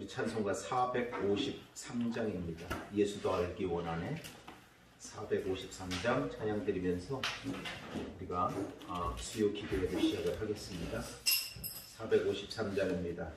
우리 찬송가 453장입니다. 예수도 알기 원하네. 453장 찬양 드리면서 우리가 수요 기도회를 시작을 하겠습니다. 453장입니다.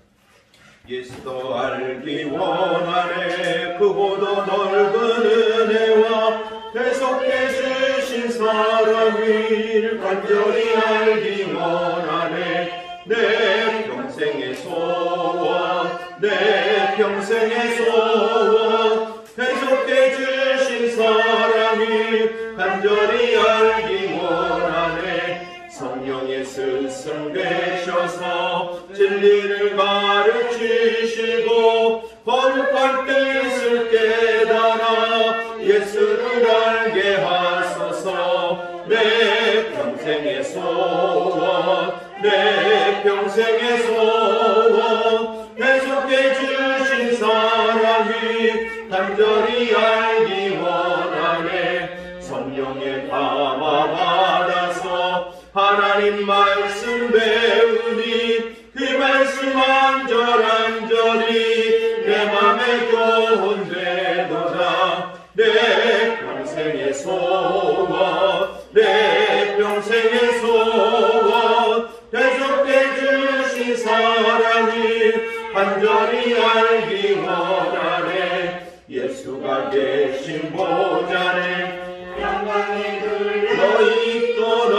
예수도 알기 원하네. 크고도 넓은 은혜와 대속해 주신 사랑을 간절히 알기 원하네. 내 평생의 소원, 내 평생의 소원, 대속해 주신 사랑을 간절히 알기 원하네. 성령의 스승 되셔서 진리를 가르치시고 거룩한 뜻을 깨달아 예수를 알게 하소서. 내 평생의 소원, 내 평생의 소원, 대속해 주신 사랑을 간절히 알기 원하네. 성령의 감화 받아서 하나님 말씀 배우니 그 말씀 안절안절히 내 맘에 교훈되도다. 내 평생의 소원, 내 평생의 소원, 대속해 주신 사랑을 간절히 알기 원하네. 예수가 계신 보좌에 영광이 둘러있도다.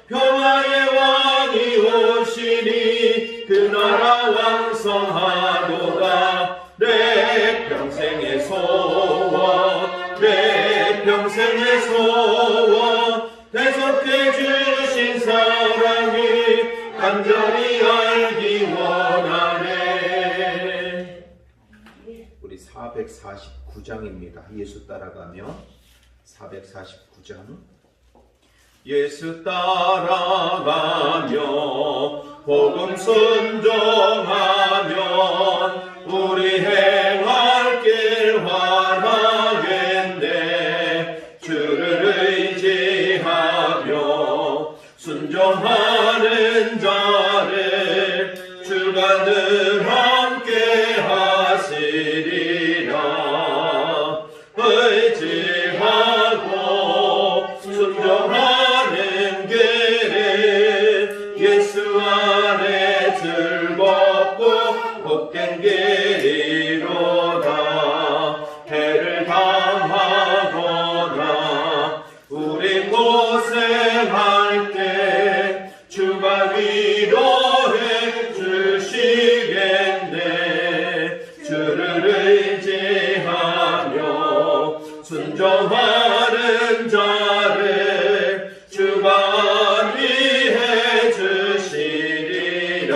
평화의 왕이 오시니 그 나라 왕성하도다. 내 평생의 소원, 내 평생의 소원, 대속해 주신 사랑을 간절히 알기 원하네. 우리 449장입니다. 예수 따라가며 449장. 예수 따라가며 복음 순종하면 우리 행할 길 환하겠네. 주를 의지하며 순종하는 자를 주가 늘 함께 하시리라. 의지하고 순종하는 길을 예수 안에 즐겁고 복된 길이로다. 해를 당하거나 우리 고생할 때 주가 위로해 주시겠네. 주를 의지하며 순종하는 자를 주가 위해 주시리라.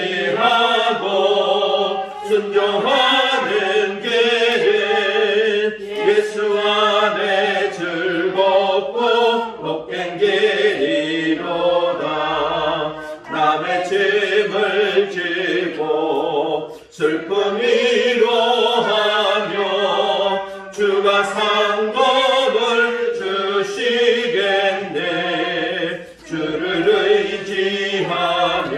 의지하고 순종하는 길을 예수 안에 즐겁고 복된 길이로다. 남의 짐을 지고 슬픔 위로하며 주가 상급을 주시겠네. 주를 의지하며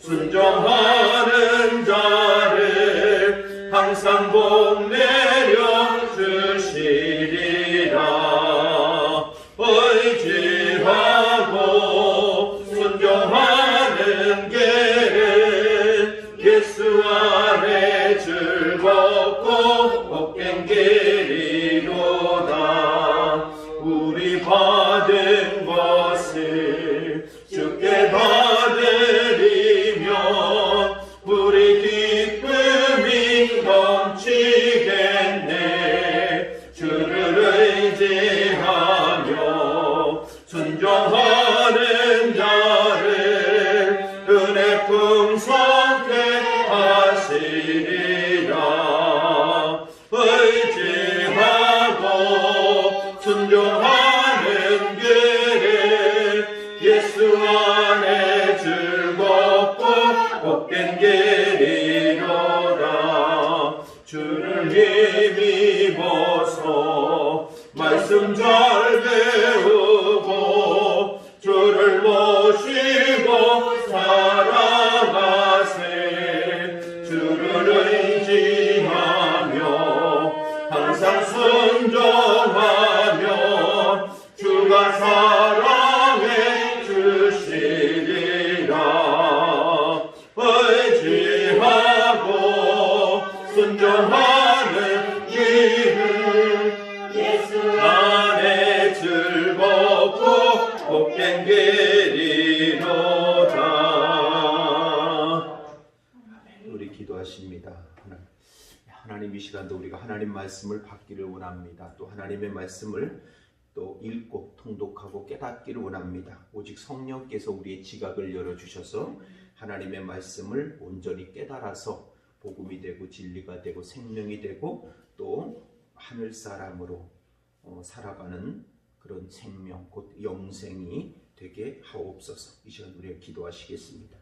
순종하는 자를 항상 복 내려 주시리라. 의지하고 순종하는 길을 예수 안에 즐겁고 복된 길이로다. 우리 받은 것을 주께 받으리며 우리 기쁨이 넘치겠네. 주를 의지하며 순종하는 자를 은혜 풍성케 하시리라. 의지하고 순종하는 길을 예수 안에 즐겁고 복된 길이로다. 주를 힘입어서 말씀 잘 배우고 주를 모시고 살아가세. 의지하고 순종하는 길은 예수 안에 즐겁고 복된 길이로다. 우리 기도하십니다. 하나님, 이 시간도 우리가 하나님 말씀을 받기를 원합니다. 또 하나님의 말씀을 또 읽고 통독하고 깨닫기를 원합니다. 오직 성령께서 우리의 지각을 열어주셔서 하나님의 말씀을 온전히 깨달아서 복음이 되고 진리가 되고 생명이 되고 또 하늘 사람으로 살아가는 그런 생명, 곧 영생이 되게 하옵소서. 이 시간 우리가 기도하시겠습니다.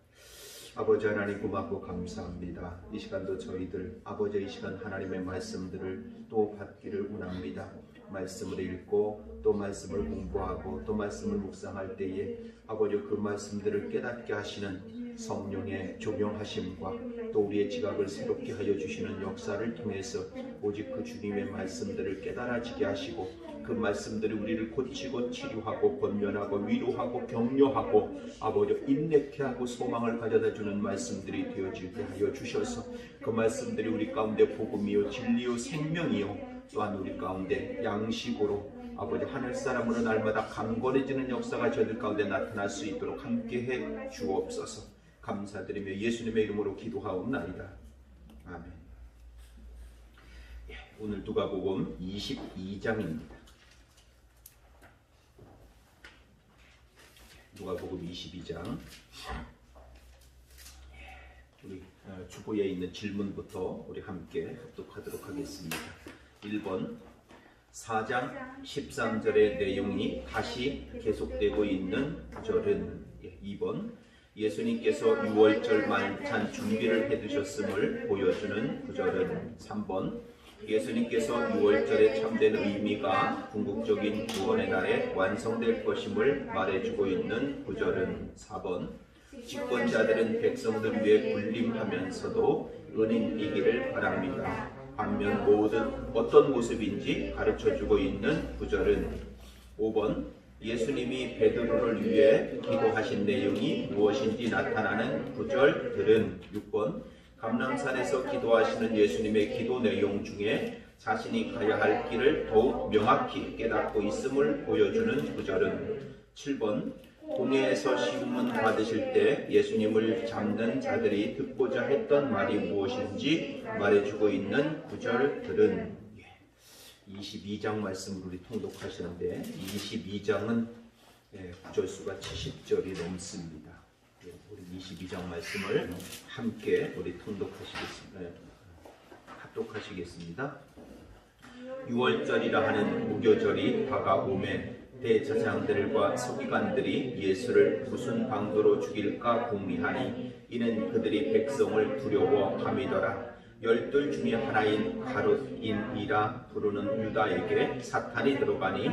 아버지 하나님, 고맙고 감사합니다. 이 시간도 저희들 아버지, 이 시간 하나님의 말씀들을 또 받기를 원합니다. 말씀을 읽고 또 말씀을 공부하고 또 말씀을 묵상할 때에 아버지, 그 말씀들을 깨닫게 하시는 성령의 조명하심과 또 우리의 지각을 새롭게 하여 주시는 역사를 통해서 오직 그 주님의 말씀들을 깨달아지게 하시고 그 말씀들이 우리를 고치고 치료하고 권면하고 위로하고 격려하고 아버지 인내케 하고 소망을 가져다주는 말씀들이 되어지게 하여 주셔서 그 말씀들이 우리 가운데 복음이요 진리요 생명이요 또한 우리 가운데 양식으로 아버지 하늘사람으로 날마다 강건해지는 역사가 저희들 가운데 나타날 수 있도록 함께해 주옵소서. 감사드리며 예수님의 이름으로 기도하옵나이다. 아멘. 오늘 누가복음 22장입니다. 누가복음 22장. 우리 주보에 있는 질문부터 우리 함께 합독하도록 하겠습니다. 1번, 4장 13절의 내용이 다시 계속되고 있는 구절은 2번, 예수님께서 6월절 만찬 준비를 해두셨음을 보여주는 구절은 3번, 예수님께서 6월절의 참된 의미가 궁극적인 구원의 날에 완성될 것임을 말해주고 있는 구절은 4번, 집권자들은 백성들 위해 군림하면서도 은인이기를 바랍니다. 반면 모든 어떤 모습인지 가르쳐주고 있는 구절은 5번, 예수님이 베드로를 위해 기도하신 내용이 무엇인지 나타나는 구절들은 6번, 감람산에서 기도하시는 예수님의 기도 내용 중에 자신이 가야 할 길을 더욱 명확히 깨닫고 있음을 보여주는 구절은 7번, 공회에서 시험문 받으실 때 예수님을 잡는 자들이 듣고자 했던 말이 무엇인지 말해주고 있는 구절들은 22장 말씀을 우리 통독하시는데 22장은 구절수가 70절이 넘습니다. 우리 22장 말씀을 함께 우리 합독하시겠습니다. 6월절이라 하는 무교절이 다가오매 대제사장들과 서기관들이 예수를 무슨 방도로 죽일까 궁리하니 이는 그들이 백성을 두려워함이더라. 12 중에 하나인 가룟인이라 부르는 유다에게 사탄이 들어가니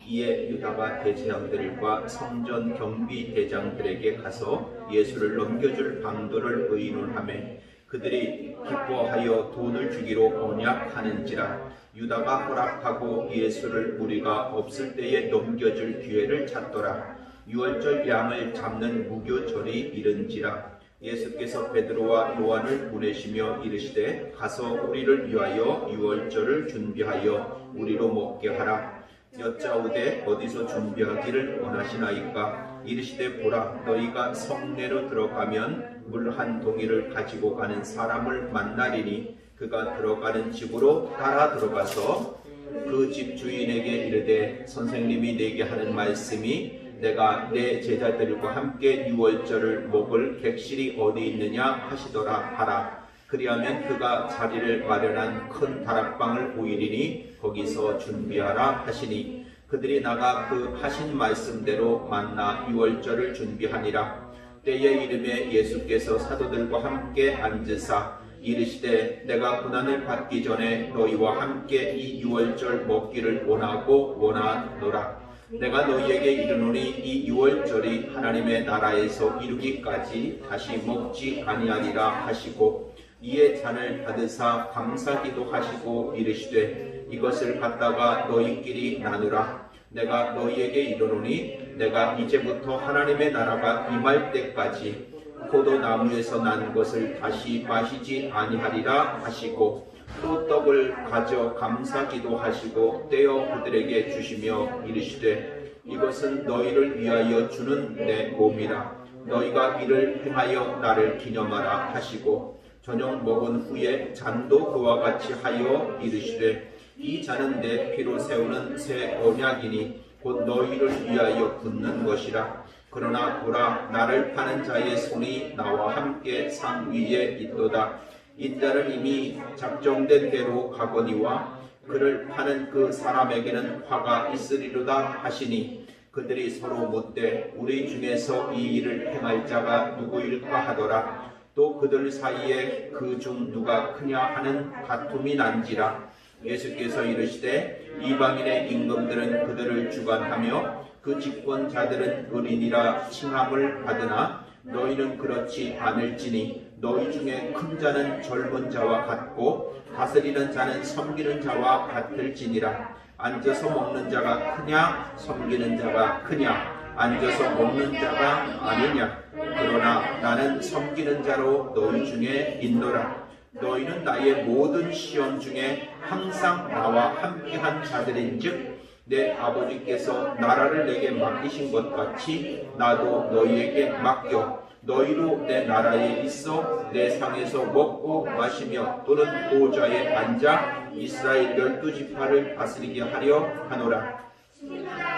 이에 유다가 대제사장들과 성전 경비 대장들에게 가서 예수를 넘겨줄 방도를 의논하매 그들이 기뻐하여 돈을 주기로 언약하는지라. 유다가 허락하고 예수를 무리가 없을 때에 넘겨줄 기회를 찾더라. 6월절 양을 잡는 무교절이 이른지라. 예수께서 베드로와 요한을 보내시며 이르시되 가서 우리를 위하여 6월절을 준비하여 우리로 먹게 하라. 여짜오되 어디서 준비하기를 원하시나이까? 이르시되 보라, 너희가 성내로 들어가면 물 한 동이를 가지고 가는 사람을 만나리니 그가 들어가는 집으로 따라 들어가서 그 집 주인에게 이르되 선생님이 내게 하는 말씀이 내가 내 제자들과 함께 6월절을 먹을 객실이 어디 있느냐 하시더라 하라. 그리하면 그가 자리를 마련한 큰 다락방을 보이리니 거기서 준비하라 하시니 그들이 나가 그 하신 말씀대로 만나 6월절을 준비하니라. 때에 이름에 예수께서 사도들과 함께 앉으사 이르시되 내가 고난을 받기 전에 너희와 함께 이 6월절 먹기를 원하고 원하노라. 내가 너희에게 이르노니 이 6월절이 하나님의 나라에서 이루기까지 다시 먹지 아니하리라 하시고 이에 잔을 받으사 감사기도 하시고 이르시되 이것을 갖다가 너희끼리 나누라. 내가 너희에게 이르노니 내가 이제부터 하나님의 나라가 임할 때까지 포도나무에서 난 것을 다시 마시지 아니하리라 하시고 또 떡을 가져 감사기도 하시고 떼어 그들에게 주시며 이르시되 이것은 너희를 위하여 주는 내 몸이라 너희가 이를 행하여 나를 기념하라 하시고 저녁 먹은 후에 잔도 그와 같이 하여 이르시되 이 잔은 내 피로 세우는 새 언약이니 곧 너희를 위하여 붓는 것이라 그러나 보라 나를 파는 자의 손이 나와 함께 상 위에 있도다 인자는 이미 작정된 대로 가거니와 그를 파는 그 사람에게는 화가 있으리로다 하시니 그들이 서로 묻되 우리 중에서 이 일을 행할 자가 누구일까 하더라 또 그들 사이에 그 중 누가 크냐 하는 다툼이 난지라 예수께서 이르시되 이방인의 임금들은 그들을 주관하며 그 집권자들은 의인이라 칭함을 받으나 너희는 그렇지 않을지니 너희 중에 큰 자는 젊은 자와 같고 다스리는 자는 섬기는 자와 같을지니라 앉아서 먹는 자가 크냐 섬기는 자가 크냐 앉아서 먹는 자가 아니냐 그러나 나는 섬기는 자로 너희 중에 있노라 너희는 나의 모든 시험 중에 항상 나와 함께한 자들인즉 내 아버지께서 나라를 내게 맡기신 것 같이 나도 너희에게 맡겨 너희로 내 나라에 있어 내 상에서 먹고 마시며 또는 보좌에 앉아 이스라엘 12지파를 다스리게 하려 하노라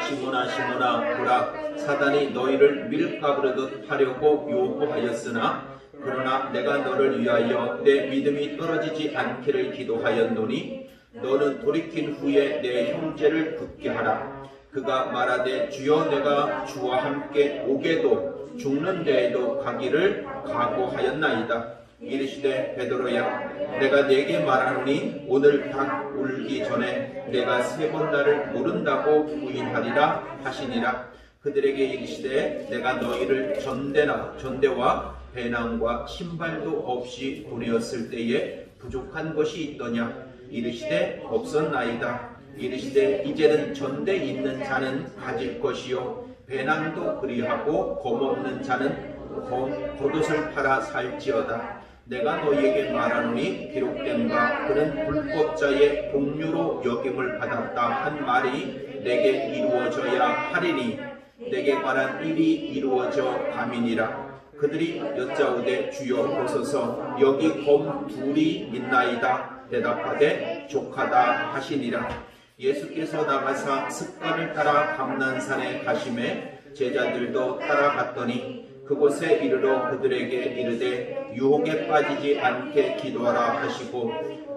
시몬아 시몬아 보라 사단이 너희를 밀가부르듯 하려고 요구하였으나 그러나 내가 너를 위하여 내 믿음이 떨어지지 않기를 기도하였노니 너는 돌이킨 후에 내 형제를 붙게 하라 그가 말하되 주여 내가 주와 함께 오게도 죽는 데에도 가기를 각오하였나이다 이르시되 베드로야 내가 네게 말하노니 오늘 닭 울기 전에 내가 3번 나를 모른다고 부인하리라 하시니라 그들에게 이르시되 내가 너희를 전대와 배낭과 신발도 없이 보내었을 때에 부족한 것이 있더냐 이르시되 없었나이다 이르시되 이제는 전대 있는 자는 가질 것이요 배낭도 그리하고 검없는 자는 겉옷을 팔아 살지어다 내가 너희에게 말하노니 기록된 바 그는 불법자의 동류로 여김을 받았다 한 말이 내게 이루어져야 하리니 내게 관한 일이 이루어져 감이니라 그들이 여짜오되 주여 보소서 여기 검 둘이 있나이다 대답하되 족하다 하시니라 예수께서 나가사 습관을 따라 감난산에 가심에 제자들도 따라갔더니 그곳에 이르러 그들에게 이르되 유혹에 빠지지 않게 기도하라 하시고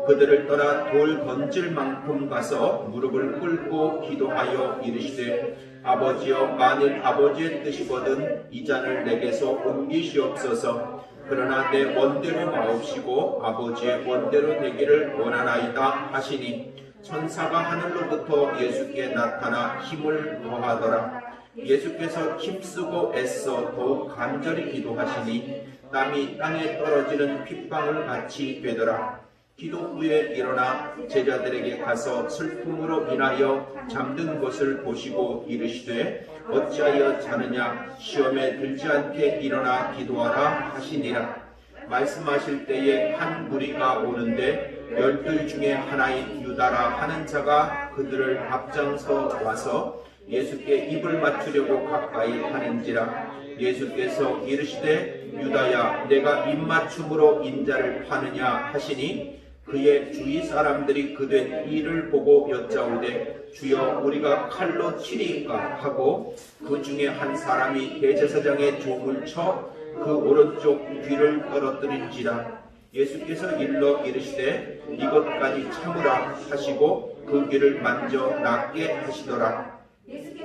그들을 떠나 돌 건질 만큼 가서 무릎을 꿇고 기도하여 이르시되 아버지여 만일 아버지의 뜻이거든 이 잔을 내게서 옮기시옵소서 그러나 내 원대로 마옵시고 아버지의 원대로 되기를 원하나이다 하시니 천사가 하늘로부터 예수께 나타나 힘을 더하더라 예수께서 힘쓰고 애써 더욱 간절히 기도하시니 땀이 땅에 떨어지는 핏방울 같이 되더라 기도 후에 일어나 제자들에게 가서 슬픔으로 인하여 잠든 것을 보시고 이르시되 어찌하여 자느냐 시험에 들지 않게 일어나 기도하라 하시니라 말씀하실 때에 한 무리가 오는데 12 중에 하나인 유다라 하는 자가 그들을 앞장서 와서 예수께 입을 맞추려고 가까이 하는지라 예수께서 이르시되 유다야 내가 입맞춤으로 인자를 파느냐 하시니 그의 주위 사람들이 그된 일을 보고 여짜오되 주여 우리가 칼로 치리이까 하고 그 중에 한 사람이 대제사장의 종을 쳐 그 오른쪽 귀를 떨어뜨린지라 예수께서 일러 이르시되 이것까지 참으라 하시고 그 귀를 만져 낫게 하시더라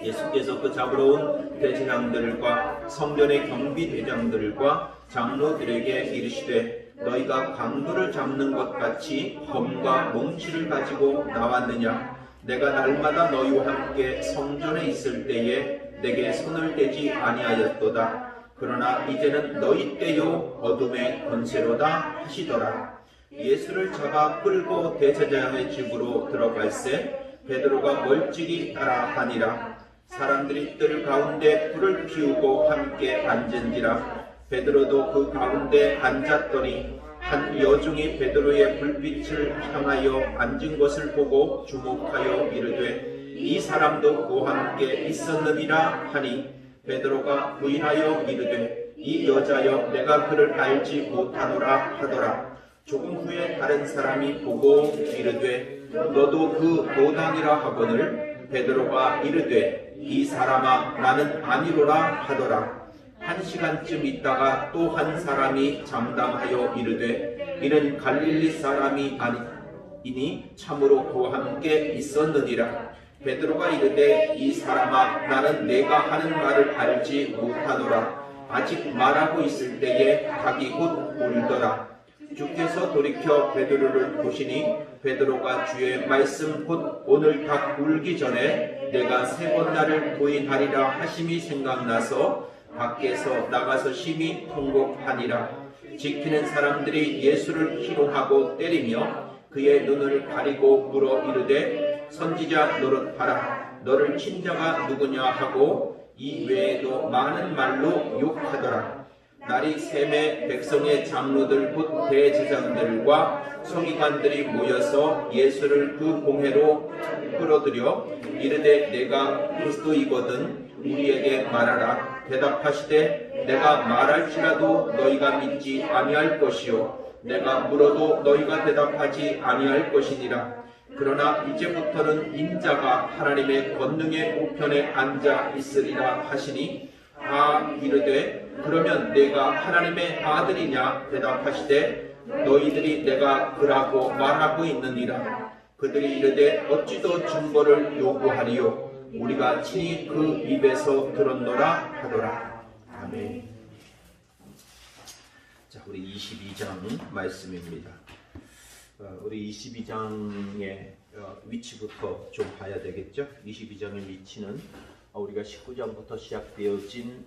예수께서 그 잡으러 온 대제사장들과 성전의 경비대장들과 장로들에게 이르시되 너희가 강도를 잡는 것 같이 검과 몽치를 가지고 나왔느냐 내가 날마다 너희와 함께 성전에 있을 때에 내게 손을 대지 아니하였도다 그러나 이제는 너희 때요 어둠의 권세로다 하시더라 예수를 잡아 끌고 대제사장의 집으로 들어갈새 베드로가 멀찍이 따라가니라 사람들이 뜰 가운데 불을 피우고 함께 앉은지라 베드로도 그 가운데 앉았더니 한 여종이 베드로의 불빛을 향하여 앉은 것을 보고 주목하여 이르되 이 사람도 그와 함께 있었느니라 하니 베드로가 부인하여 이르되 이 여자여 내가 그를 알지 못하노라 하더라. 조금 후에 다른 사람이 보고 이르되 너도 그 노당이라 하거늘 베드로가 이르되 이 사람아 나는 아니로라 하더라. 1시간쯤 있다가 또 한 사람이 장담하여 이르되 이는 갈릴리 사람이 아니니 참으로 그와 함께 있었느니라. 베드로가 이르되 이 사람아 나는 내가 하는 말을 알지 못하노라. 아직 말하고 있을 때에 닭이 곧 울더라. 주께서 돌이켜 베드로를 보시니 베드로가 주의 말씀 곧 오늘 닭 울기 전에 내가 3번 나를 부인하리라 하심이 생각나서 밖에서 나가서 심히 통곡하니라. 지키는 사람들이 예수를 희롱하고 때리며 그의 눈을 가리고 물어 이르되 선지자 노릇하라. 너를 친 자가 누구냐 하고 이 외에도 많은 말로 욕하더라. 날이 샘에 백성의 장로들 곧 대제사장들과 서기관들이 모여서 예수를 그 공회로 끌어들여 이르되 내가 그리스도이거든 우리에게 말하라. 대답하시되 내가 말할지라도 너희가 믿지 아니할 것이요 내가 물어도 너희가 대답하지 아니할 것이니라. 그러나 이제부터는 인자가 하나님의 권능의 우편에 앉아 있으리라 하시니 이르되 그러면 내가 하나님의 아들이냐 대답하시되 너희들이 내가 그라고 말하고 있느니라. 그들이 이르되 어찌 더 증거를 요구하리요 우리가 친히 그 입에서 들었노라 하더라. 아멘. 자, 우리 22장 말씀입니다. 우리 22장의 위치부터 좀 봐야 되겠죠. 22장의 위치는 우리가 19장부터 시작되어진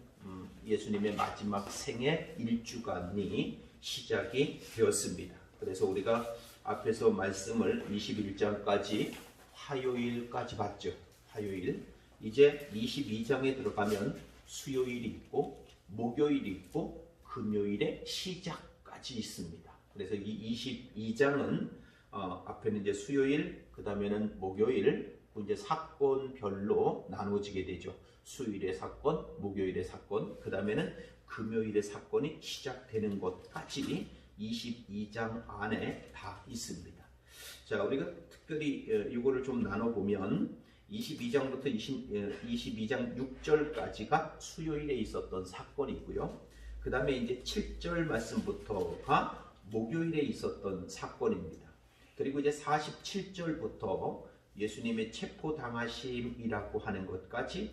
예수님의 마지막 생애 1주간이 시작이 되었습니다. 그래서 우리가 앞에서 말씀을 21장까지 화요일까지 봤죠. 화요일. 이제 22장에 들어가면 수요일이 있고 목요일이 있고 금요일에 시작까지 있습니다. 그래서 이 22장은 앞에는 이제 수요일, 그 다음에는 목요일, 이제 사건별로 나눠지게 되죠. 수요일의 사건, 목요일의 사건, 그 다음에는 금요일의 사건이 시작되는 것까지 22장 안에 다 있습니다. 자, 우리가 특별히 이거를 좀 나눠보면 22장부터 22장 6절까지가 수요일에 있었던 사건이고요. 그 다음에 이제 7절 말씀부터가 목요일에 있었던 사건입니다. 그리고 이제 47절부터 예수님의 체포당하심이라고 하는 것까지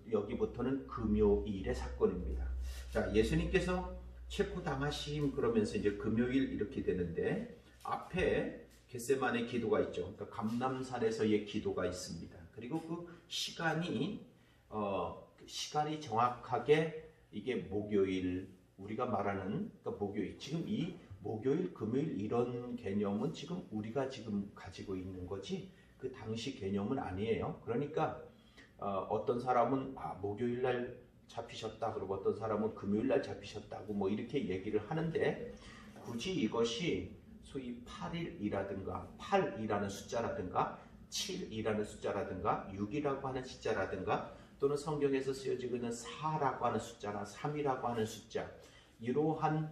여기부터는 금요일의 사건입니다. 자, 예수님께서 체포당하심 그러면서 이제 금요일 이렇게 되는데 앞에 겟세마네 기도가 있죠. 그러니까 감람산에서의 기도가 있습니다. 그리고 그 시간이 정확하게 이게 목요일 우리가 말하는 그러니까 목요일 지금 이 목요일, 금요일 이런 개념은 지금 우리가 지금 가지고 있는 거지 그 당시 개념은 아니에요. 그러니까 어떤 사람은 목요일 날 잡히셨다 그러고 어떤 사람은 금요일 날 잡히셨다고 뭐 이렇게 얘기를 하는데 굳이 이것이 소위 8일이라든가 8이라는 숫자라든가 7이라는 숫자라든가 6이라고 하는 숫자라든가 또는 성경에서 쓰여지고 있는 4라고 하는 숫자나 3이라고 하는 숫자 이러한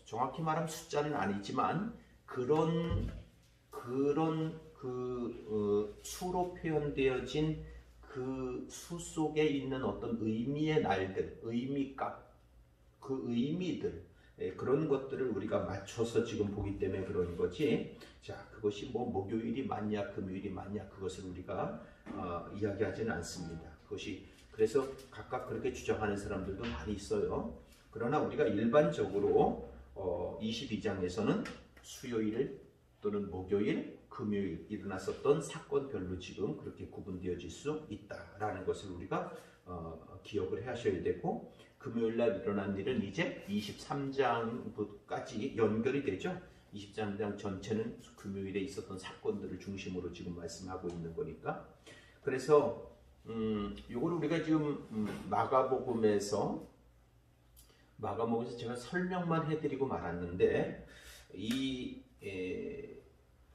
정확히 말하면 숫자는 아니지만 그런 수로 표현되어진 그 수 속에 있는 어떤 의미의 날들, 의미값, 그 의미들 그런 것들을 우리가 맞춰서 지금 보기 때문에 그런 거지. 자, 그것이 뭐 목요일이 맞냐, 금요일이 맞냐 그것을 우리가 이야기하지는 않습니다. 그것이 그래서 각각 그렇게 주장하는 사람들도 많이 있어요. 그러나 우리가 일반적으로 22장에서는 수요일 또는 목요일, 금요일 일어났었던 사건별로 지금 그렇게 구분되어질 수 있다라는 것을 우리가 기억을 하셔야 되고 금요일 날 일어난 일은 이제 23장까지 연결이 되죠. 23장 전체는 금요일에 있었던 사건들을 중심으로 지금 말씀하고 있는 거니까. 그래서 이걸 우리가 지금 마가복음에서 마가복음에서 제가 설명만 해드리고 말았는데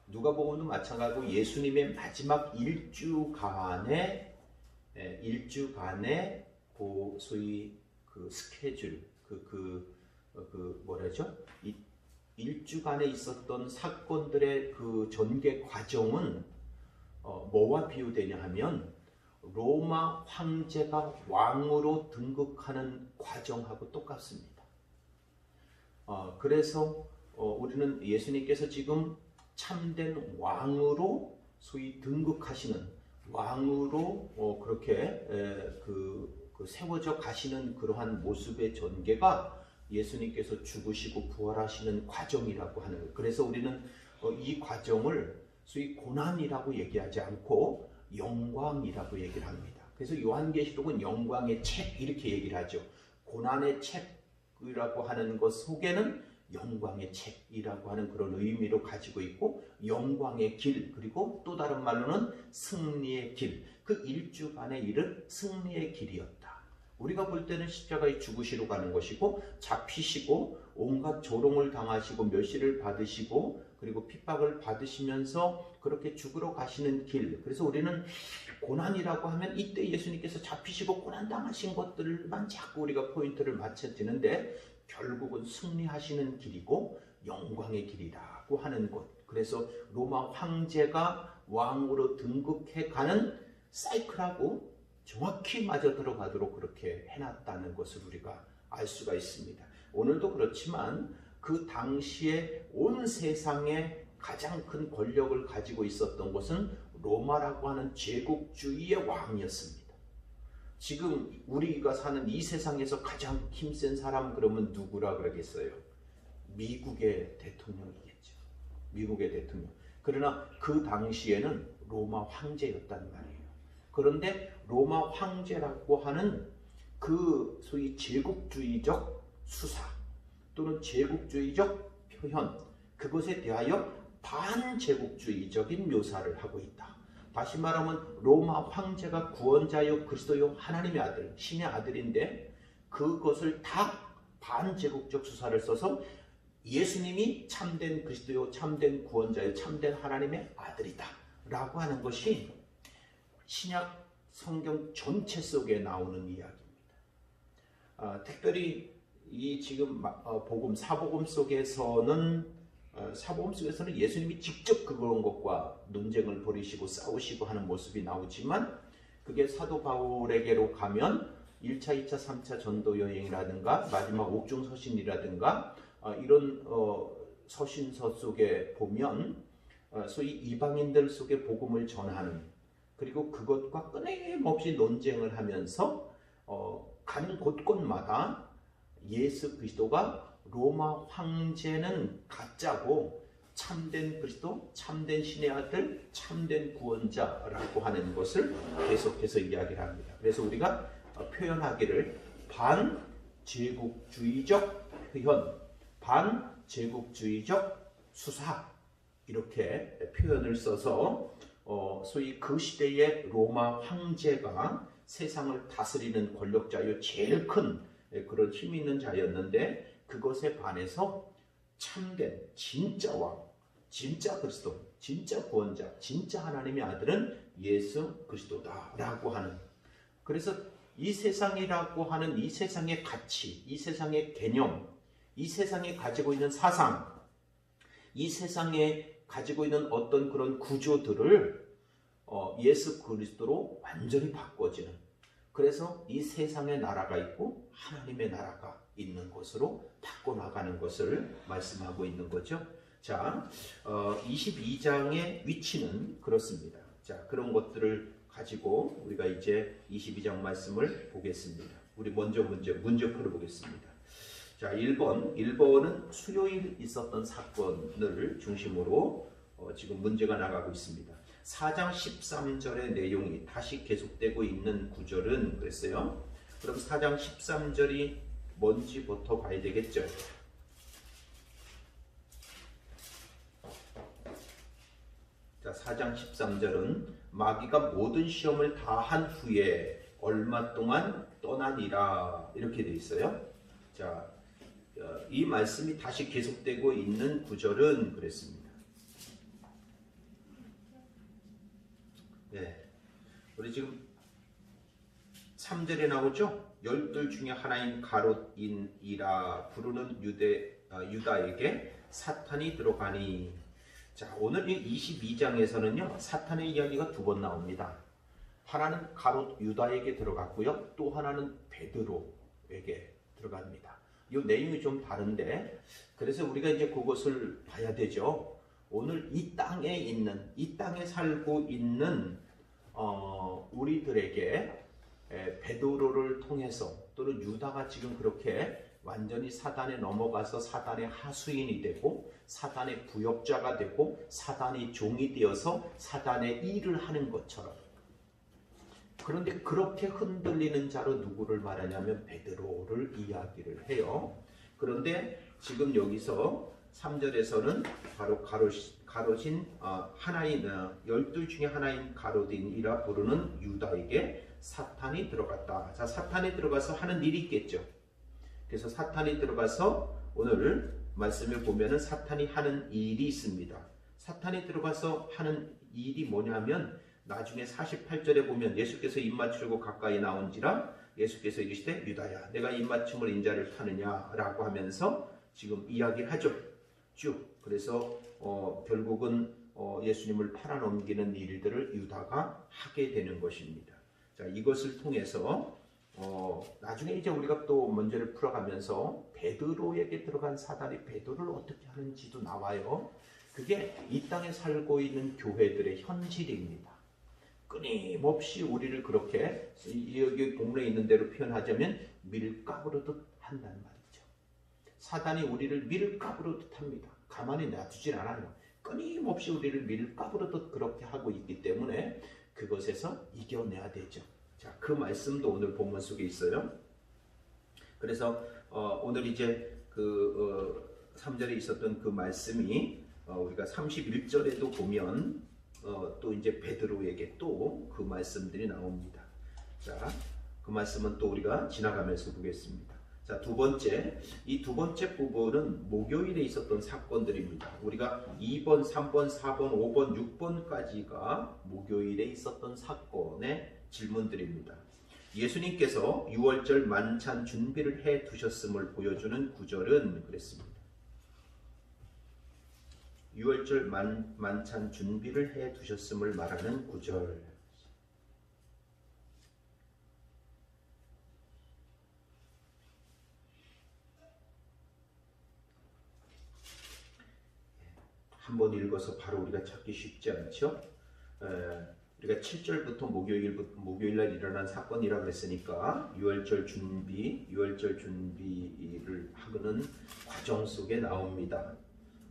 누가복음도 마찬가지고 예수님의 마지막 일주간의 그 소위 그 스케줄 뭐라죠? 이 일주간에 있었던 사건들의 그 전개 과정은 뭐와 비유되냐 하면 로마 황제가 왕으로 등극하는 과정하고 똑같습니다. 그래서 우리는 예수님께서 지금 참된 왕으로 소위 등극하시는 왕으로 그렇게 세워져 가시는 그러한 모습의 전개가 예수님께서 죽으시고 부활하시는 과정이라고 하는 거예요. 그래서 우리는 이 과정을 소위 고난이라고 얘기하지 않고 영광이라고 얘기를 합니다. 그래서 요한계시록은 영광의 책 이렇게 얘기를 하죠. 고난의 책이라고 하는 것 속에는 영광의 책이라고 하는 그런 의미로 가지고 있고, 영광의 길, 그리고 또 다른 말로는 승리의 길, 그 일주간의 일은 승리의 길이었다. 우리가 볼 때는 십자가에 죽으시러 가는 것이고, 잡히시고 온갖 조롱을 당하시고 멸시를 받으시고 그리고 핍박을 받으시면서 그렇게 죽으러 가시는 길. 그래서 우리는 고난이라고 하면 이때 예수님께서 잡히시고 고난 당하신 것들만 자꾸 우리가 포인트를 맞춰지는데, 결국은 승리하시는 길이고 영광의 길이라고 하는 것. 그래서 로마 황제가 왕으로 등극해 가는 사이클하고 정확히 맞아 들어가도록 그렇게 해놨다는 것을 우리가 알 수가 있습니다. 오늘도 그렇지만 그 당시에 온 세상에 가장 큰 권력을 가지고 있었던 것은 로마라고 하는 제국주의의 왕이었습니다. 지금 우리가 사는 이 세상에서 가장 힘센 사람 그러면 누구라 그러겠어요? 미국의 대통령이겠죠. 미국의 대통령. 그러나 그 당시에는 로마 황제였단 말이에요. 그런데 로마 황제라고 하는 그 소위 제국주의적 수사 또는 제국주의적 표현, 그것에 대하여 반제국주의적인 묘사를 하고 있다. 다시 말하면 로마 황제가 구원자요 그리스도요 하나님의 아들, 신의 아들인데 그것을 다 반제국적 수사를 써서 예수님이 참된 그리스도요, 참된 구원자요, 참된 하나님의 아들이다 라고 하는 것이 신약 성경 전체 속에 나오는 이야기입니다. 특별히 이 지금 복음, 사복음 속에서는 예수님이 직접 그런 것과 논쟁을 벌이시고 싸우시고 하는 모습이 나오지만, 그게 사도 바울에게로 가면 1차, 2차, 3차 전도 여행이라든가 마지막 옥중 서신이라든가 이런 서신서 속에 보면 소위 이방인들 속에 복음을 전하는, 그리고 그것과 끊임없이 논쟁을 하면서 가는 곳곳마다 예수 그리스도가 로마 황제는 가짜고 참된 그리스도, 참된 신의 아들, 참된 구원자라고 하는 것을 계속해서 이야기를 합니다. 그래서 우리가 표현하기를 반제국주의적 표현, 반제국주의적 수사 이렇게 표현을 써서 소위 그 시대의 로마 황제가 세상을 다스리는 권력자요 제일 큰 그런 힘 있는 자였는데, 그것에 반해서 참된 진짜 왕, 진짜 그리스도, 진짜 구원자, 진짜 하나님의 아들은 예수 그리스도다라고 하는, 그래서 이 세상이라고 하는 이 세상의 가치, 이 세상의 개념, 이 세상에 가지고 있는 사상, 이 세상에 가지고 있는 어떤 그런 구조들을 예수 그리스도로 완전히 바꿔지는, 그래서 이 세상에 나라가 있고 하나님의 나라가 있는 것으로 바꿔나가는 것을 말씀하고 있는 거죠. 자, 22장의 위치는 그렇습니다. 자, 그런 것들을 가지고 우리가 이제 22장 말씀을 보겠습니다. 우리 먼저 문제 풀어보겠습니다. 자, 1번은 수요일 있었던 사건을 중심으로 지금 문제가 나가고 있습니다. 4장 13절의 내용이 다시 계속되고 있는 구절은 그랬어요. 그럼 4장 13절이 뭔지부터 봐야 되겠죠. 자, 4장 13절은 마귀가 모든 시험을 다 한 후에 얼마 동안 떠나니라 이렇게 돼 있어요. 자, 이 말씀이 다시 계속되고 있는 구절은 그랬습니다. 네, 우리 지금 3절에 나오죠? 열둘 중에 하나인 가롯인이라 부르는 유다에게 사탄이 들어가니. 자, 오늘 이 22장에서는요 사탄의 이야기가 두 번 나옵니다. 하나는 가롯 유다에게 들어갔고요, 또 하나는 베드로에게 들어갑니다. 이 내용이 좀 다른데, 그래서 우리가 이제 그것을 봐야 되죠. 오늘 이 땅에 살고 있는 우리들에게 베드로를 통해서, 또는 유다가 지금 그렇게 완전히 사단에 넘어가서 사단의 하수인이 되고 사단의 부역자가 되고 사단의 종이 되어서 사단의 일을 하는 것처럼, 그런데 그렇게 흔들리는 자로 누구를 말하냐면 베드로를 이야기를 해요. 그런데 지금 여기서 3절에서는 바로 가롯인 하나인 12 중에 하나인 가롯인이라 부르는 유다에게 사탄이 들어갔다. 자, 사탄이 들어가서 하는 일이 있겠죠. 그래서 사탄이 들어가서 오늘 말씀을 보면은 사탄이 하는 일이 있습니다. 사탄이 들어가서 하는 일이 뭐냐면, 나중에 48절에 보면 예수께서 입맞추려고 가까이 나온지라 예수께서 이르시되 유다야 내가 입맞춤을 인자를 타느냐 라고 하면서 지금 이야기를 하죠. 쭉. 그래서 결국은 예수님을 팔아넘기는 일들을 유다가 하게 되는 것입니다. 자, 이것을 통해서 나중에 이제 우리가 또 문제를 풀어가면서 베드로에게 들어간 사단이 베드로를 어떻게 하는지도 나와요. 그게 이 땅에 살고 있는 교회들의 현실입니다. 끊임없이 우리를 그렇게 여기 본문에 있는 대로 표현하자면 밀가부르듯 한단 말이죠. 사단이 우리를 밀가부르듯 합니다. 가만히 놔두질 않아요. 끊임없이 우리를 밀가부르듯 그렇게 하고 있기 때문에 그것에서 이겨내야 되죠. 자, 그 말씀도 오늘 본문 속에 있어요. 그래서 오늘 이제 3절에 있었던 그 말씀이 우리가 31절에도 보면 또 이제 베드로에게 또 그 말씀들이 나옵니다. 자, 그 말씀은 또 우리가 지나가면서 보겠습니다. 자, 이 두 번째 부분은 목요일에 있었던 사건들입니다. 우리가 2번, 3번, 4번, 5번, 6번까지가 목요일에 있었던 사건의 질문들입니다. 예수님께서 6월절 만찬 준비를 해 두셨음을 보여주는 구절은 그랬습니다. 6월절 만찬 준비를 해 두셨음을 말하는 구절. 한번 읽어서 바로 우리가 찾기 쉽지 않죠? 우리가 7절부터 목요일날 일어난 사건이라고 했으니까 6월절 준비를 하는 과정 속에 나옵니다.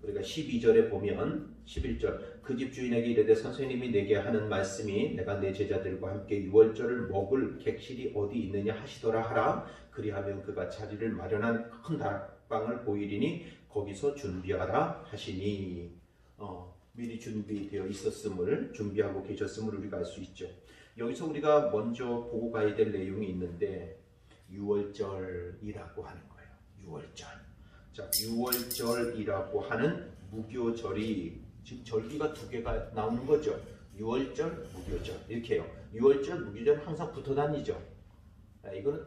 우리가 12절에 보면 11절 그 집 주인에게 이르되 선생님이 내게 하는 말씀이 내가 내 제자들과 함께 6월절을 먹을 객실이 어디 있느냐 하시더라 하라. 그리하면 그가 자리를 마련한 큰 다락방을 보이리니 거기서 준비하라 하시니. 미리 준비되어 준비하고 계셨음을 우리가 알 수 있죠. 여기서 우리가 먼저 보고 가야 될 내용이 있는데 6월절이라고 하는 거예요. 6월절. 자, 6월절이라고 하는 무교절이, 즉 절기가 두 개가 나오는 거죠. 6월절, 무교절 이렇게 해요. 6월절, 무교절 항상 붙어 다니죠. 이거는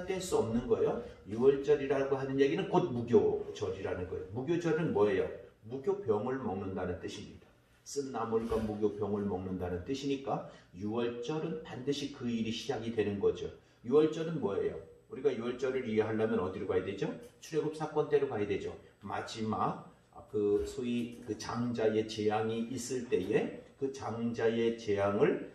뗄 수 없는 거예요. 6월절이라고 하는 얘기는 곧 무교절이라는 거예요. 무교절은 뭐예요? 무교병을 먹는다는 뜻입니다. 쓴 나물과 무교병을 먹는다는 뜻이니까 6월절은 반드시 그 일이 시작이 되는 거죠. 6월절은 뭐예요? 우리가 6월절을 이해하려면 어디로 가야 되죠? 출애굽 사건 때로 가야 되죠. 마지막 소위 장자의 재앙이 있을 때에 그 장자의 재앙을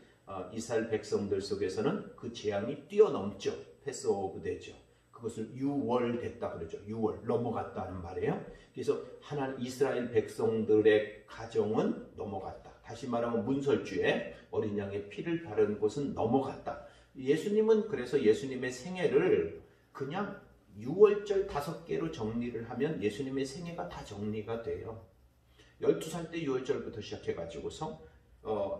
이스라엘 백성들 속에서는 그 재앙이 뛰어넘죠. 패스오브 되죠. 그것을 6월 됐다 그러죠. 6월 넘어갔다는 말이에요. 그래서 이스라엘 백성들의 가정은 넘어갔다. 다시 말하면 문설주에 어린 양의 피를 바른 곳은 넘어갔다. 예수님은 그래서 예수님의 생애를 그냥 6월절 5개로 정리를 하면 예수님의 생애가 다 정리가 돼요. 12살 때 6월절부터 시작해가지고서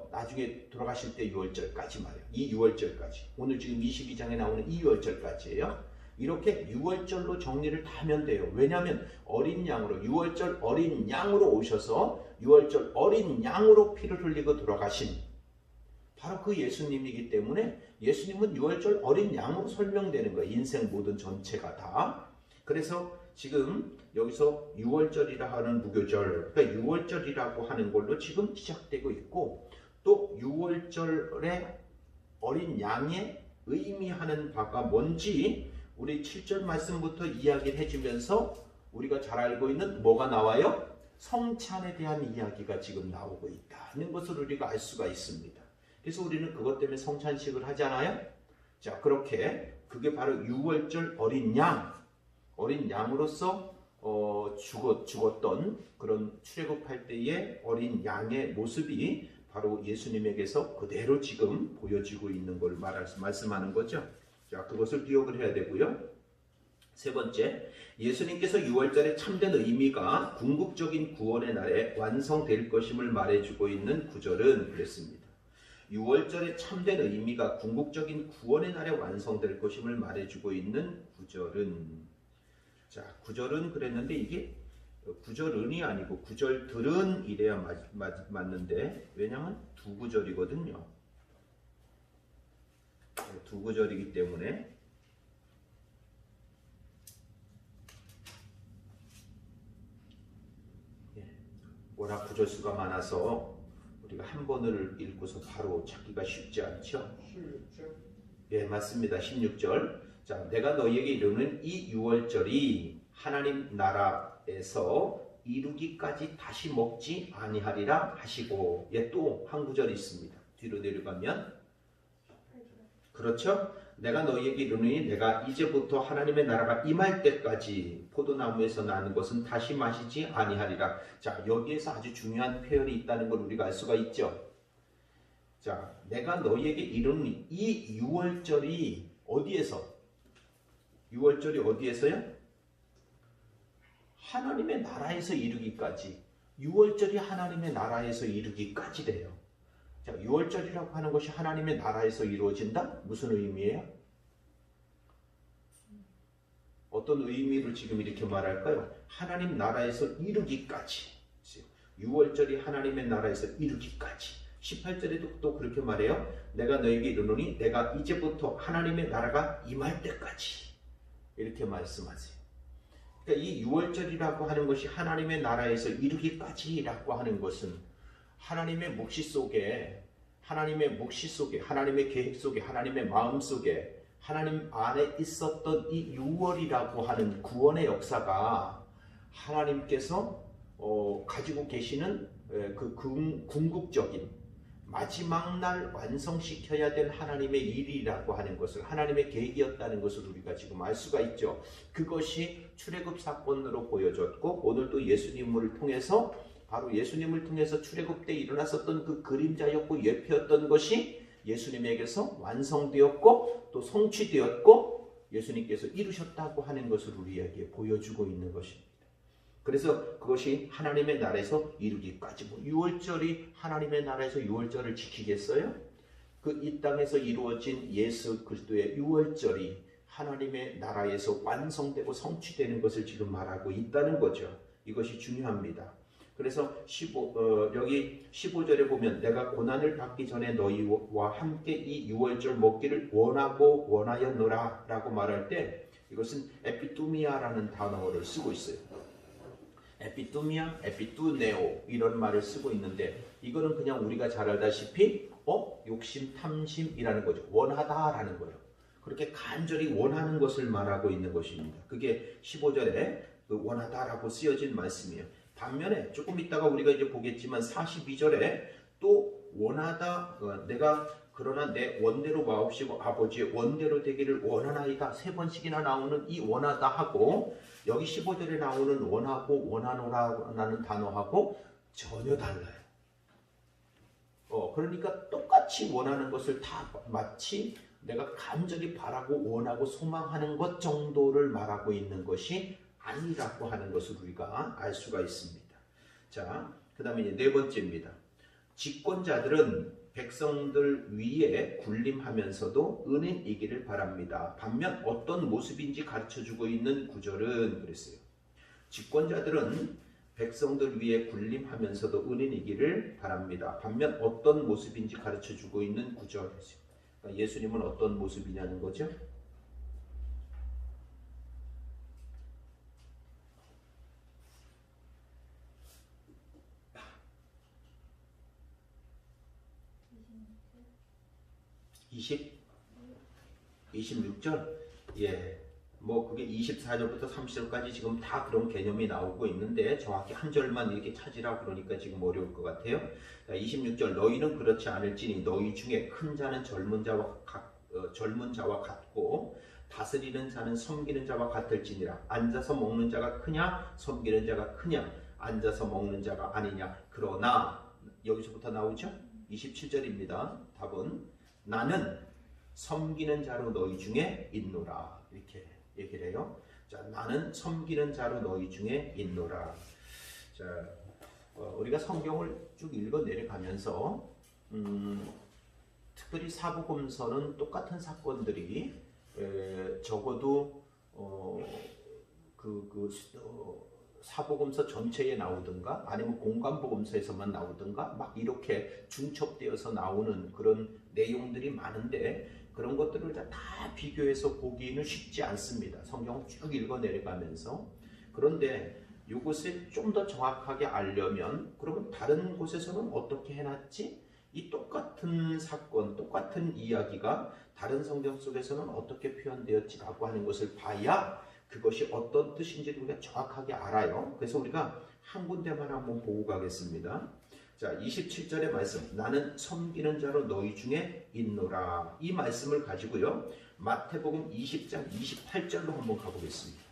나중에 돌아가실 때 6월절까지 말이에요. 이 6월절까지. 오늘 지금 22장에 나오는 이 6월절까지예요. 이렇게 유월절로 정리를 다 하면 돼요. 왜냐하면 어린 양으로, 유월절 어린 양으로 오셔서 유월절 어린 양으로 피를 흘리고 돌아가신 바로 그 예수님이기 때문에 예수님은 유월절 어린 양으로 설명되는 거예요. 인생 모든 전체가 다. 그래서 지금 여기서 유월절이라 하는 무교절, 그러니까 유월절이라고 하는 걸로 지금 시작되고 있고, 또 유월절의 어린 양의 의미하는 바가 뭔지 우리 7절 말씀부터 이야기를 해주면서 우리가 잘 알고 있는 뭐가 나와요? 성찬에 대한 이야기가 지금 나오고 있다는 것을 우리가 알 수가 있습니다. 그래서 우리는 그것 때문에 성찬식을 하잖아요. 자, 그렇게 그게 바로 유월절 어린 양으로서 죽었던 그런 출애굽할 때의 어린 양의 모습이 바로 예수님에게서 그대로 지금 보여지고 있는 걸 말씀하는 거죠. 자, 그것을 기억을 해야 되고요. 세 번째, 예수님께서 유월절의 참된 의미가 궁극적인 구원의 날에 완성될 것임을 말해주고 있는 구절은 그랬습니다. 유월절의 참된 의미가 궁극적인 구원의 날에 완성될 것임을 말해주고 있는 구절은, 자, 구절은 그랬는데 이게 구절은이 아니고 구절들은 이래야 맞는데, 왜냐하면 두 구절이거든요. 두 구절이기 때문에 워낙 구절 수가 많아서 우리가 한 번을 읽고서 바로 찾기가 쉽지 않죠. 16절. 예, 맞습니다. 16절. 자, 내가 너희에게 이르는 이 유월절이 하나님 나라에서 이루기까지 다시 먹지 아니하리라 하시고, 예, 또 한 구절이 있습니다. 뒤로 내려가면, 그렇죠? 내가 너희에게 이르노니 내가 이제부터 하나님의 나라가 임할 때까지 포도나무에서 나는 것은 다시 마시지 아니하리라. 자, 여기에서 아주 중요한 표현이 있다는 걸 우리가 알 수가 있죠. 자, 내가 너희에게 이르노니 이 유월절이 어디에서? 유월절이 어디에서요? 하나님의 나라에서 이루기까지. 유월절이 하나님의 나라에서 이루기까지 돼요. 자, 유월절이라고 하는 것이 하나님의 나라에서 이루어진다? 무슨 의미예요? 어떤 의미를 지금 이렇게 말할까요? 하나님 나라에서 이루기까지. 유월절이 하나님의 나라에서 이루기까지. 18절에도 또 그렇게 말해요. 내가 너에게 이르노니 내가 이제부터 하나님의 나라가 임할 때까지. 이렇게 말씀하세요. 그러니까 이 유월절이라고 하는 것이 하나님의 나라에서 이루기까지라고 하는 것은 하나님의 묵시 속에, 하나님의 계획 속에, 하나님의 마음 속에, 하나님 안에 있었던 이 유월이라고 하는 구원의 역사가 하나님께서 가지고 계시는 그 궁극적인 마지막 날 완성시켜야 될 하나님의 일이라고 하는 것을, 하나님의 계획이었다는 것을 우리가 지금 알 수가 있죠. 그것이 출애굽 사건으로 보여졌고, 오늘도 예수님을 통해서, 바로 예수님을 통해서 출애굽 때 일어났었던 그 그림자였고 예표였던 것이 예수님에게서 완성되었고 또 성취되었고 예수님께서 이루셨다고 하는 것을 우리에게 보여주고 있는 것입니다. 그래서 그것이 하나님의 나라에서 이루기까지, 유월절이 하나님의 나라에서 유월절을 지키겠어요? 그 이 땅에서 이루어진 예수 그리스도의 유월절이 하나님의 나라에서 완성되고 성취되는 것을 지금 말하고 있다는 거죠. 이것이 중요합니다. 그래서 여기 15절에 보면 내가 고난을 받기 전에 너희와 함께 이 유월절 먹기를 원하였노라 라고 말할 때 이것은 에피투미아라는 단어를 쓰고 있어요. 에피투미아, 에피투네오 이런 말을 쓰고 있는데 이거는 그냥 우리가 잘 알다시피 욕심, 탐심이라는 거죠. 원하다라는 거예요. 그렇게 간절히 원하는 것을 말하고 있는 것입니다. 그게 15절에 그 원하다라고 쓰여진 말씀이에요. 반면에 조금 있다가 우리가 이제 보겠지만 42절에 또 원하다, 내가 그러나 내 원대로 마옵시고 아버지의 원대로 되기를 원하나이다. 3번씩이나 나오는 이 원하다 하고 여기 15절에 나오는 원하고 원하노라는 단어하고 전혀 달라요. 그러니까 똑같이 원하는 것을 다 마치 내가 간절히 바라고 원하고 소망하는 것 정도를 말하고 있는 것이 아니라고 하는 것을 우리가 알 수가 있습니다. 자, 그 다음에 네 번째입니다. 집권자들은 백성들 위에 군림하면서도 은인이기를 바랍니다. 반면 어떤 모습인지 가르쳐주고 있는 구절은 그랬어요. 집권자들은 백성들 위에 군림하면서도 은인이기를 바랍니다. 반면 어떤 모습인지 가르쳐주고 있는 구절이죠. 그러니까 예수님은 어떤 모습이냐는 거죠. (20) 26절? 예, 뭐 그게 24절부터 30절까지 지금 다 그런 개념이 나오고 있는데 정확히 한 절만 이렇게 찾으라 그러니까 지금 어려울 것 같아요. 자, 26절 너희는 그렇지 않을지니 너희 중에 큰 자는 젊은 자와 같고 다스리는 자는 섬기는 자와 같을지니라. 앉아서 먹는 자가 크냐 섬기는 자가 크냐 앉아서 먹는 자가 아니냐. 그러나 여기서부터 나오죠. 27절입니다. 답은 나는 섬기는 자로 너희 중에 있노라. 이렇게 얘기를 해요. 자, 나는 섬기는 자로 너희 중에 있노라. 자, 우리가 성경을 쭉 읽어 내려가면서 특별히 사복음서는 똑같은 사건들이 적어도 사복음서 전체에 나오든가 아니면 공관복음서에서만 나오든가 막 이렇게 중첩되어서 나오는 그런 내용들이 많은데 그런 것들을 다 비교해서 보기는 쉽지 않습니다. 성경을 쭉 읽어 내려가면서. 그런데 이것을 좀 더 정확하게 알려면 그러면 다른 곳에서는 어떻게 해놨지? 이 똑같은 사건, 똑같은 이야기가 다른 성경 속에서는 어떻게 표현되었지라고 하는 것을 봐야 그것이 어떤 뜻인지를 우리가 정확하게 알아요. 그래서 우리가 한 군데만 한번 보고 가겠습니다. 자, 27절의 말씀, 나는 섬기는 자로 너희 중에 있노라. 이 말씀을 가지고요, 마태복음 20장 28절로 한번 가보겠습니다.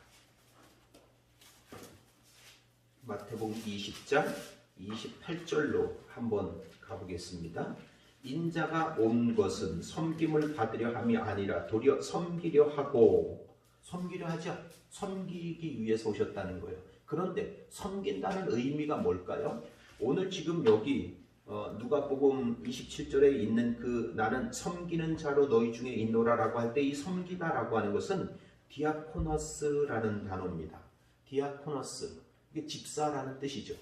마태복음 20장 28절로 한번 가보겠습니다. 인자가 온 것은 섬김을 받으려 함이 아니라 도리어 섬기려 하고, 섬기려 하죠. 섬기기 위해서 오셨다는 거예요. 그런데 섬긴다는 의미가 뭘까요? 오늘 지금 여기 누가복음 27절에 있는 그 나는 섬기는 자로 너희 중에 있노라라고 할 때 이 섬기다라고 하는 것은 디아코너스라는 단어입니다. 디아코너스, 이게 집사라는 뜻이죠.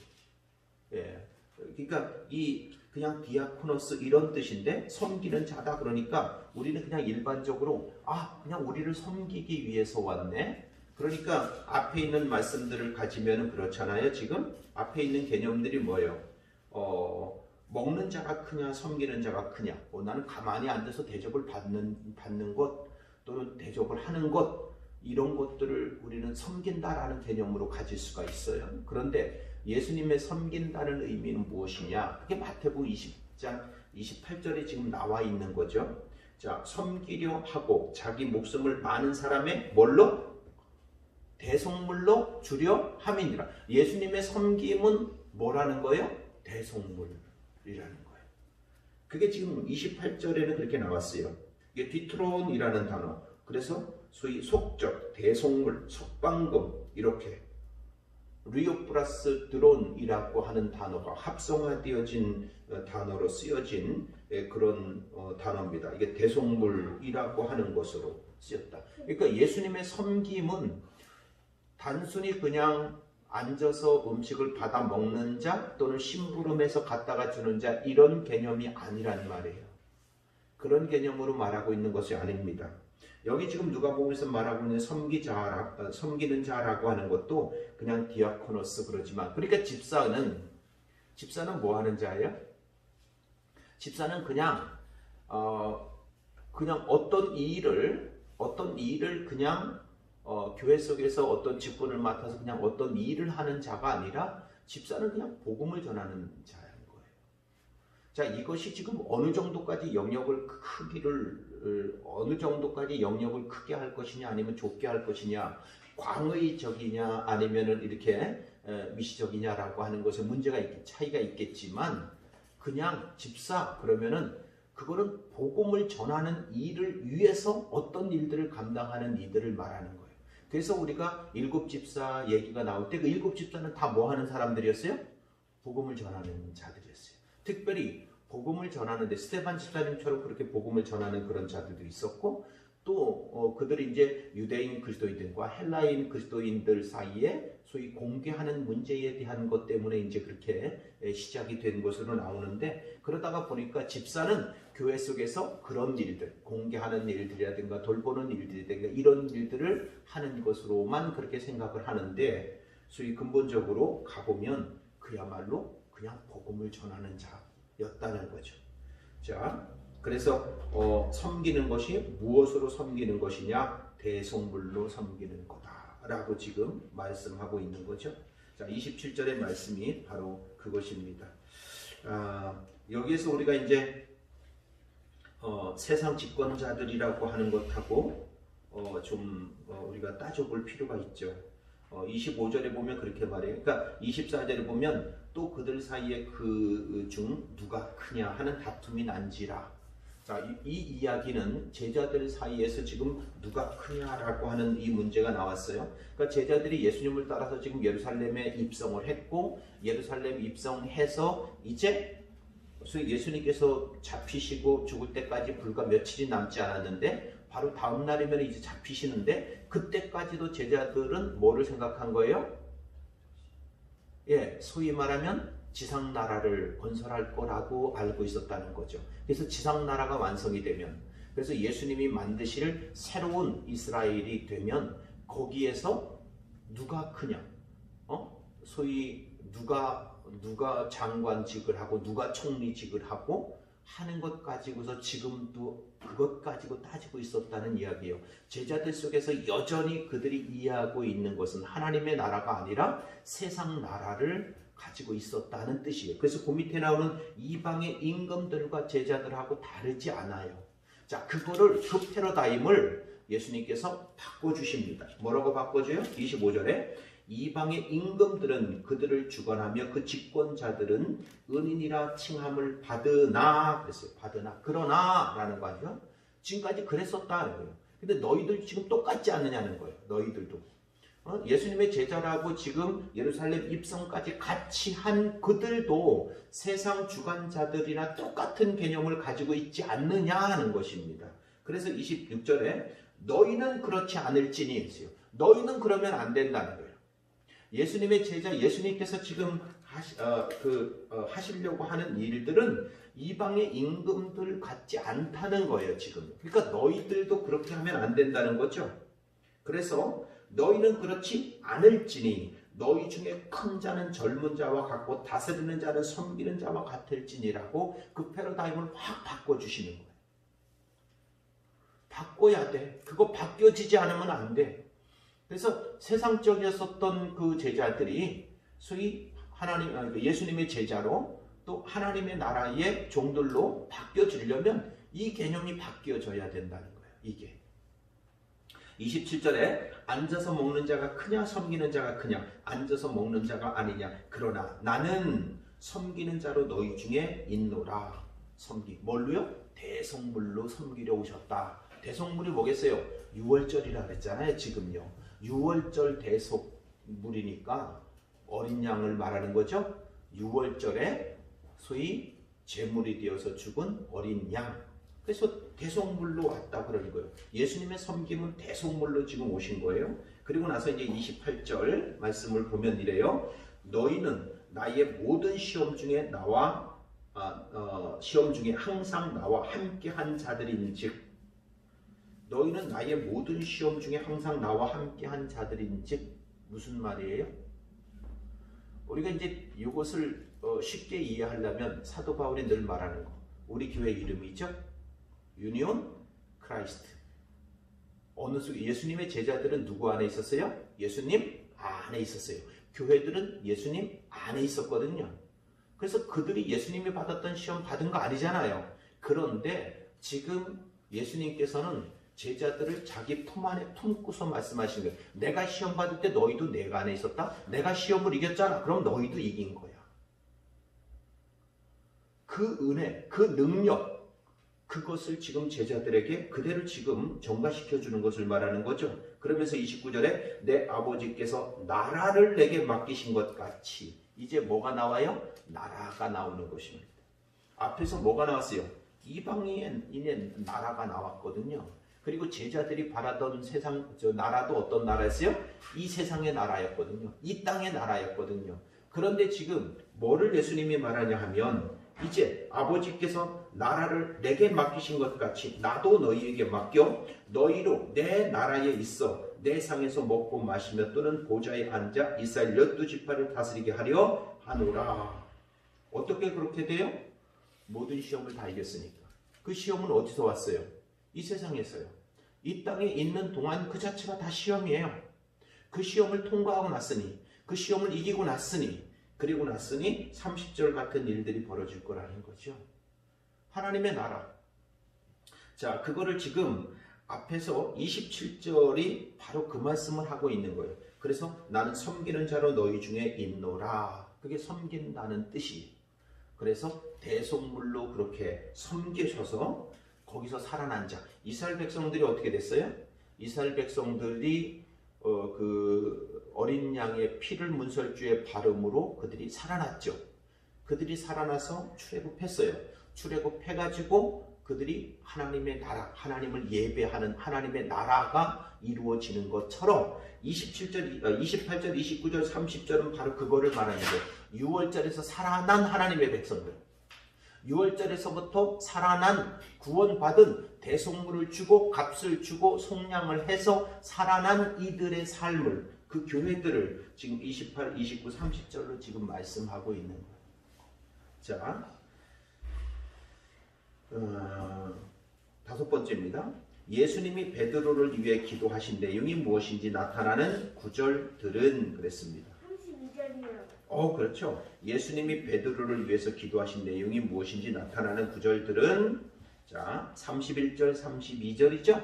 예, 그러니까 이 그냥 디아코너스 이런 뜻인데 섬기는 자다 그러니까 우리는 그냥 일반적으로 그냥 우리를 섬기기 위해서 왔네. 그러니까 앞에 있는 말씀들을 가지면 그렇잖아요. 지금 앞에 있는 개념들이 뭐예요? 먹는 자가 크냐 섬기는 자가 크냐. 나는 가만히 앉아서 대접을 받는 것 또는 대접을 하는 것 이런 것들을 우리는 섬긴다라는 개념으로 가질 수가 있어요. 그런데 예수님의 섬긴다는 의미는 무엇이냐? 그게 마태복음 20장 28절에 지금 나와 있는 거죠. 자, 섬기려 하고 자기 목숨을 많은 사람의 뭘로? 대속물로 주려 함이니라. 예수님의 섬김은 뭐라는 거예요? 대속물이라는 거예요. 그게 지금 28절에는 그렇게 나왔어요. 이게 디트론이라는 단어. 그래서 소위 속적, 대속물, 속방금 이렇게 리오 플러스 드론이라고 하는 단어가 합성화되어진 단어로 쓰여진 그런 단어입니다. 이게 대속물이라고 하는 것으로 쓰였다. 그러니까 예수님의 섬김은 단순히 그냥 앉아서 음식을 받아 먹는 자 또는 심부름해서 갖다가 주는 자 이런 개념이 아니란 말이에요. 그런 개념으로 말하고 있는 것이 아닙니다. 여기 지금 누가복음에서 말하고 있는 섬기는 자라고 하는 것도 그냥 디아코노스 그러지만, 그러니까 집사는 뭐 하는 자예요? 집사는 그냥 어떤 일을 그냥 교회 속에서 어떤 직분을 맡아서 그냥 어떤 일을 하는 자가 아니라 집사는 그냥 복음을 전하는 자인 거예요. 자, 이것이 지금 어느 정도까지 영역을 크게 할 것이냐 아니면 좁게 할 것이냐, 광의적이냐 아니면은 이렇게 미시적이냐라고 하는 것에 차이가 있겠지만, 그냥 집사 그러면은 그거는 복음을 전하는 일을 위해서 어떤 일들을 감당하는 이들을 말하는 거예요. 그래서 우리가 일곱 집사 얘기가 나올 때 그 일곱 집사는 다 뭐 하는 사람들이었어요? 복음을 전하는 자들이었어요. 특별히 복음을 전하는데 스데반 집사님처럼 그렇게 복음을 전하는 그런 자들도 있었고 또 그들이 이제 유대인 그리스도인들과 헬라인 그리스도인들 사이에 소위 공개하는 문제에 대한 것 때문에 이제 그렇게 시작이 된 것으로 나오는데 그러다가 보니까 집사는 교회 속에서 그런 일들, 공개하는 일들이라든가 돌보는 일들이라든가 이런 일들을 하는 것으로만 그렇게 생각을 하는데 소위 근본적으로 가보면 그야말로 그냥 복음을 전하는 자였다는 거죠. 자, 그래서 섬기는 것이 무엇으로 섬기는 것이냐? 대속물로 섬기는 거다라고 지금 말씀하고 있는 거죠. 자, 27절의 말씀이 바로 그것입니다. 여기에서 우리가 이제 세상 집권자들이라고 하는 것하고 우리가 따져볼 필요가 있죠. 25절에 보면 그렇게 말해요. 그러니까 24절에 보면 또 그들 사이에 그 중 누가 크냐 하는 다툼이 난지라. 자, 이 이야기는 제자들 사이에서 지금 누가 크냐라고 하는 이 문제가 나왔어요. 그러니까 제자들이 예수님을 따라서 지금 예루살렘에 입성을 했고 예루살렘 입성해서 이제 예수님께서 잡히시고 죽을 때까지 불과 며칠이 남지 않았는데 바로 다음 날이면 이제 잡히시는데 그때까지도 제자들은 뭐를 생각한 거예요? 예, 소위 말하면 지상 나라를 건설할 거라고 알고 있었다는 거죠. 그래서 지상 나라가 완성이 되면 그래서 예수님이 만드실 새로운 이스라엘이 되면 거기에서 누가 크냐? 소위 누가 장관직을 하고 누가 총리직을 하고 하는 것 가지고서 지금도 그것 가지고 따지고 있었다는 이야기예요. 제자들 속에서 여전히 그들이 이해하고 있는 것은 하나님의 나라가 아니라 세상 나라를 가지고 있었다는 뜻이에요. 그래서 그 밑에 나오는 이방의 임금들과 제자들하고 다르지 않아요. 자, 그 패러다임을 예수님께서 바꿔주십니다. 뭐라고 바꿔줘요? 25절에 이방의 임금들은 그들을 주관하며 그 집권자들은 은인이라 칭함을 받으나 그랬어요. 받으나 그러나 라는 거 아니에요? 지금까지 그랬었다는 거예요. 근데 너희들 지금 똑같지 않느냐는 거예요. 너희들도 예수님의 제자라고 지금 예루살렘 입성까지 같이 한 그들도 세상 주관자들이나 똑같은 개념을 가지고 있지 않느냐 하는 것입니다. 그래서 26절에 너희는 그렇지 않을지니 했어요. 너희는 그러면 안 된다는 거예요. 예수님의 제자, 예수님께서 지금 하시려고 하는 일들은 이방의 임금들 같지 않다는 거예요, 지금. 그러니까 너희들도 그렇게 하면 안 된다는 거죠. 그래서 너희는 그렇지 않을지니 너희 중에 큰 자는 젊은 자와 같고 다스리는 자는 섬기는 자와 같을지니라고 그 패러다임을 확 바꿔주시는 거예요. 바꿔야 돼. 그거 바뀌어지지 않으면 안 돼. 그래서 세상적이었었던 그 제자들이 소위 예수님의 제자로 또 하나님의 나라의 종들로 바뀌어지려면 이 개념이 바뀌어져야 된다는 거예요. 이게 27절에 앉아서 먹는 자가 크냐 섬기는 자가 크냐 앉아서 먹는 자가 아니냐 그러나 나는 섬기는 자로 너희 중에 있노라. 뭘로요? 대속물로 섬기려 오셨다. 대속물이 뭐겠어요? 유월절이라 그랬잖아요. 지금요. 유월절 대속물이니까 어린 양을 말하는 거죠. 유월절에 소위 제물이 되어서 죽은 어린 양. 그래서 대속물로 왔다 그러는 거예요. 예수님의 섬김은 대속물로 지금 오신 거예요. 그리고 나서 이제 28절 말씀을 보면 이래요. 너희는 나의 모든 시험 중에 항상 나와 함께한 자들인즉 너희는 나의 모든 시험 중에 항상 나와 함께한 자들인즉 무슨 말이에요? 우리가 이제 이것을 쉽게 이해하려면 사도 바울이 늘 말하는 거. 우리 교회 이름이죠. 유니온 크라이스트. 어느 속에 예수님의 제자들은 누구 안에 있었어요? 예수님 안에 있었어요. 교회들은 예수님 안에 있었거든요. 그래서 그들이 예수님이 받았던 시험 받은 거 아니잖아요. 그런데 지금 예수님께서는 제자들을 자기 품 안에 품고서 말씀하시는 거예요. 내가 시험 받을 때 너희도 내가 안에 있었다. 내가 시험을 이겼잖아. 그럼 너희도 이긴 거야. 그 은혜, 그 능력, 그것을 지금 제자들에게 그대로 지금 전가시켜 주는 것을 말하는 거죠. 그러면서 29절에 내 아버지께서 나라를 내게 맡기신 것 같이 이제 뭐가 나와요? 나라가 나오는 것입니다. 앞에서 뭐가 나왔어요? 이방인의 나라가 나왔거든요. 그리고 제자들이 바라던 세상, 나라도 어떤 나라였어요? 이 세상의 나라였거든요. 이 땅의 나라였거든요. 그런데 지금 뭐를 예수님이 말하냐 하면, 이제 아버지께서 나라를 내게 맡기신 것 같이 나도 너희에게 맡겨 너희로 내 나라에 있어 내 상에서 먹고 마시며 또는 보좌에 앉아 이스라엘 12지파를 다스리게 하려 하노라. 어떻게 그렇게 돼요? 모든 시험을 다 이겼으니까. 그 시험은 어디서 왔어요? 이 세상에서요. 이 땅에 있는 동안 그 자체가 다 시험이에요. 그 시험을 통과하고 났으니, 그 시험을 이기고 났으니, 그리고 났으니 30절 같은 일들이 벌어질 거라는 거죠. 하나님의 나라. 자, 그거를 지금 앞에서 27절이 바로 그 말씀을 하고 있는 거예요. 그래서 나는 섬기는 자로 너희 중에 있노라. 그게 섬긴다는 뜻이에요. 그래서 대속물로 그렇게 섬기셔서 거기서 살아난 자. 이스라엘 백성들이 어떻게 됐어요? 이스라엘 백성들이 그 어린 양의 피를 문설주에 바름으로 그들이 살아났죠. 그들이 살아나서 출애굽했어요. 출애굽해가지고 그들이 하나님의 나라, 하나님을 예배하는 하나님의 나라가 이루어지는 것처럼 28절, 29절, 30절은 바로 그거를 말하는 거예요. 6월절에서 살아난 하나님의 백성들, 6월절에서부터 살아난 구원받은 대속물을 주고 값을 주고 속량을 해서 살아난 이들의 삶을, 그 교회들을 지금 28, 29, 30절로 지금 말씀하고 있는 거예요. 자, 다섯 번째입니다. 예수님이 베드로를 위해 기도하신 내용이 무엇인지 나타나는 구절들은 그랬습니다. 32절이요. 그렇죠. 예수님이 베드로를 위해서 기도하신 내용이 무엇인지 나타나는 구절들은, 자, 31절, 32절이죠.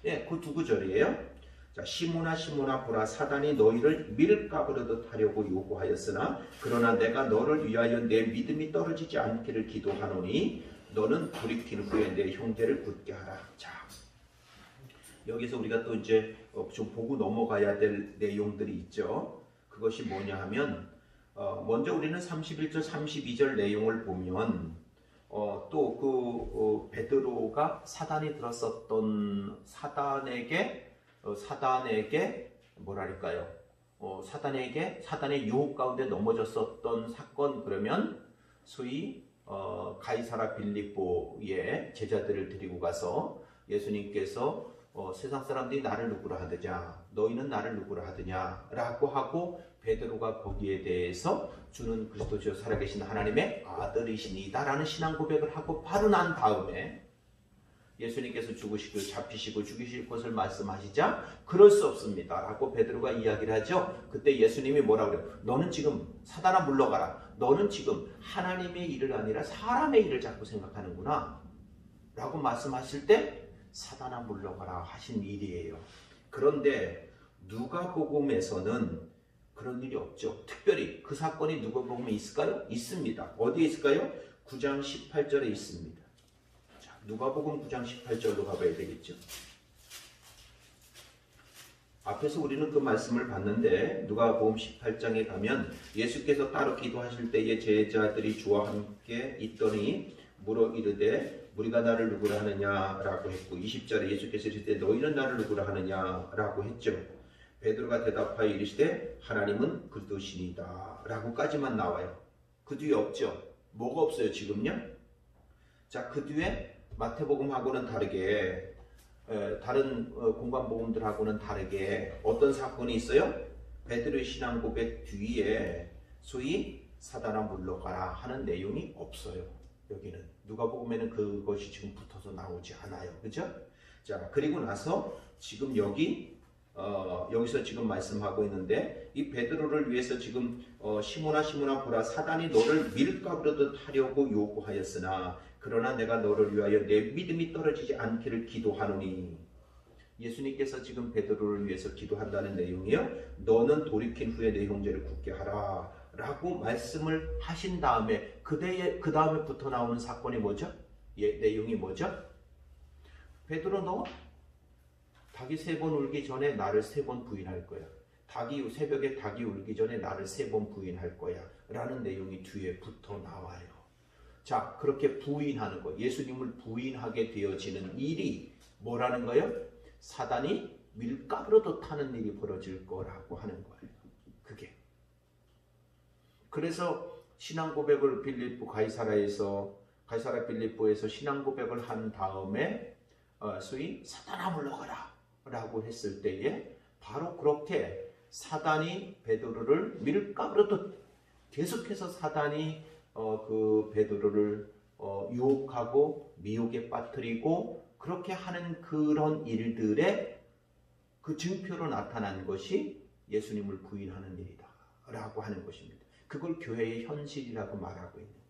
예, 그 두 구절이에요. 자, 시몬아 시몬아 보라, 사단이 너희를 밀가부르듯 하려고 요구하였으나 그러나 내가 너를 위하여 내 믿음이 떨어지지 않기를 기도하노니 너는 돌이킨 후에 내 형제를 굳게 하라. 자, 여기서 우리가 또 이제 좀 보고 넘어가야 될 내용들이 있죠. 그것이 뭐냐 하면, 먼저 우리는 31절, 32절 내용을 보면 또 베드로가 사단이 들었었던 사단에게 뭐랄까요? 사단의 유혹 가운데 넘어졌었던 사건, 그러면 소위 가이사라 빌립보의 제자들을 데리고 가서 예수님께서 세상 사람들이 나를 누구라 하느냐, 너희는 나를 누구라 하느냐 라고 하고 베드로가 거기에 대해서 주는 그리스도시요 살아계신 하나님의 아들이시니다 라는 신앙 고백을 하고 바로 난 다음에 예수님께서 죽으시고 잡히시고 죽이실 것을 말씀하시자 그럴 수 없습니다 라고 베드로가 이야기를 하죠. 그때 예수님이 뭐라고 그래요? 너는 지금 사단아 물러가라. 너는 지금 하나님의 일을 아니라 사람의 일을 자꾸 생각하는구나 라고 말씀하실 때 사단아 물러가라 하신 일이에요. 그런데 누가복음에서는 그런 일이 없죠. 특별히 그 사건이 누가복음에 있을까요? 있습니다. 어디에 있을까요? 9장 18절에 있습니다. 자, 누가복음 9장 18절로 가봐야 되겠죠. 앞에서 우리는 그 말씀을 봤는데 누가복음 18장에 가면 예수께서 따로 기도하실 때에 제자들이 주와 함께 있더니 물어 이르되 우리가 나를 누구라 하느냐라고 했고, 20절에 예수께서 이르시되 너희는 나를 누구라 하느냐라고 했죠. 베드로가 대답하여 이르시되 하나님은 그리스도시니이다 라고까지만 나와요. 그 뒤에 없죠. 뭐가 없어요 지금요? 자, 그 뒤에 마태복음하고는 다르게 다른 공간복음들하고는 다르게 어떤 사건이 있어요? 베드로의 신앙 고백 뒤에 소위 사단아 물러가라 하는 내용이 없어요. 여기는 누가복음에는 그것이 지금 붙어서 나오지 않아요. 그죠? 자, 그리고 나서 지금 여기서 지금 말씀하고 있는데, 이 베드로를 위해서 지금 시몬아 시몬아 보라, 사단이 너를 밀가부르듯 하려고 요구하였으나 그러나 내가 너를 위하여 내 믿음이 떨어지지 않기를 기도하노니. 예수님께서 지금 베드로를 위해서 기도한다는 내용이요. 너는 돌이킨 후에 내 형제를 굳게 하라 라고 말씀을 하신 다음에 그 다음에 붙어 나오는 사건이 뭐죠? 내용이 뭐죠? 베드로, 너 닭이 3번 울기 전에 나를 3번 부인할 거야. 새벽에 닭이 울기 전에 나를 3번 부인할 거야 라는 내용이 뒤에 붙어 나와요. 자, 그렇게 부인하는 거, 예수님을 부인하게 되어지는 일이 뭐라는 거예요? 사단이 밀가루도 타는 일이 벌어질 거라고 하는 거예요. 그게. 그래서 신앙 고백을 가이사라 빌립보에서 신앙 고백을 한 다음에 소위 사단아 물러가라 라고 했을 때에 바로 그렇게 사단이 베드로를 밀가루도 계속해서 사단이 그 베드로를 유혹하고 미혹에 빠뜨리고 그렇게 하는 그런 일들의 그 증표로 나타난 것이 예수님을 부인하는 일이다 라고 하는 것입니다. 그걸 교회의 현실이라고 말하고 있는 거예요.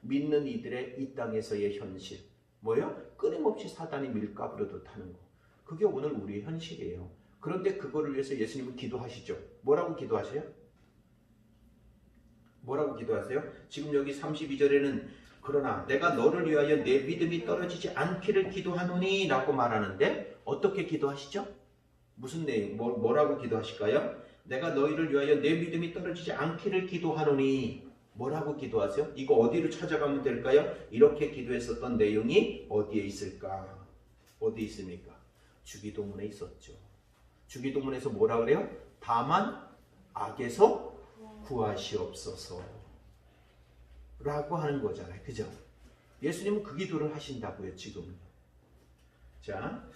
믿는 이들의 이 땅에서의 현실 뭐예요? 끊임없이 사단이 밀가루도 타는 거. 그게 오늘 우리의 현실이에요. 그런데 그거를 위해서 예수님은 기도하시죠. 뭐라고 기도하세요? 뭐라고 기도하세요? 지금 여기 32절에는 그러나 내가 너를 위하여 내 믿음이 떨어지지 않기를 기도하노니 라고 말하는데 어떻게 기도하시죠? 무슨 내용? 뭐라고 기도하실까요? 내가 너희를 위하여 내 믿음이 떨어지지 않기를 기도하노니 뭐라고 기도하세요? 이거 어디로 찾아가면 될까요? 이렇게 기도했었던 내용이 어디에 있을까? 어디 있습니까? 주기도문에 있었죠. 주기도문에서 뭐라 그래요? 다만 악에서 구하시옵소서 라고 하는 거잖아요. 그죠? 예수님은 그 기도를 하신다고요. 지금. 자,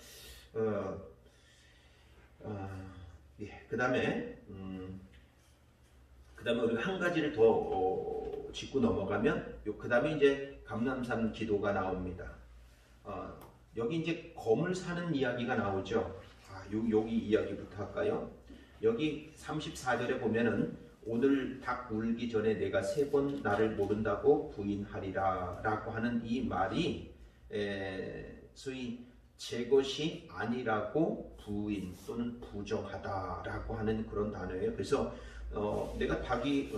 그 다음에 우리가 한 가지를 더 짚고 넘어가면 그 다음에 이제 감람산 기도가 나옵니다. 여기 이제 검을 사는 이야기가 나오죠. 여기 이야기부터 할까요? 여기 34절에 보면은 오늘 닭 울기 전에 내가 3번 나를 모른다고 부인하리라 라고 하는 이 말이 소위 제 것이 아니라고 부인 또는 부정하다라고 하는 그런 단어예요. 그래서 내가 닭 울기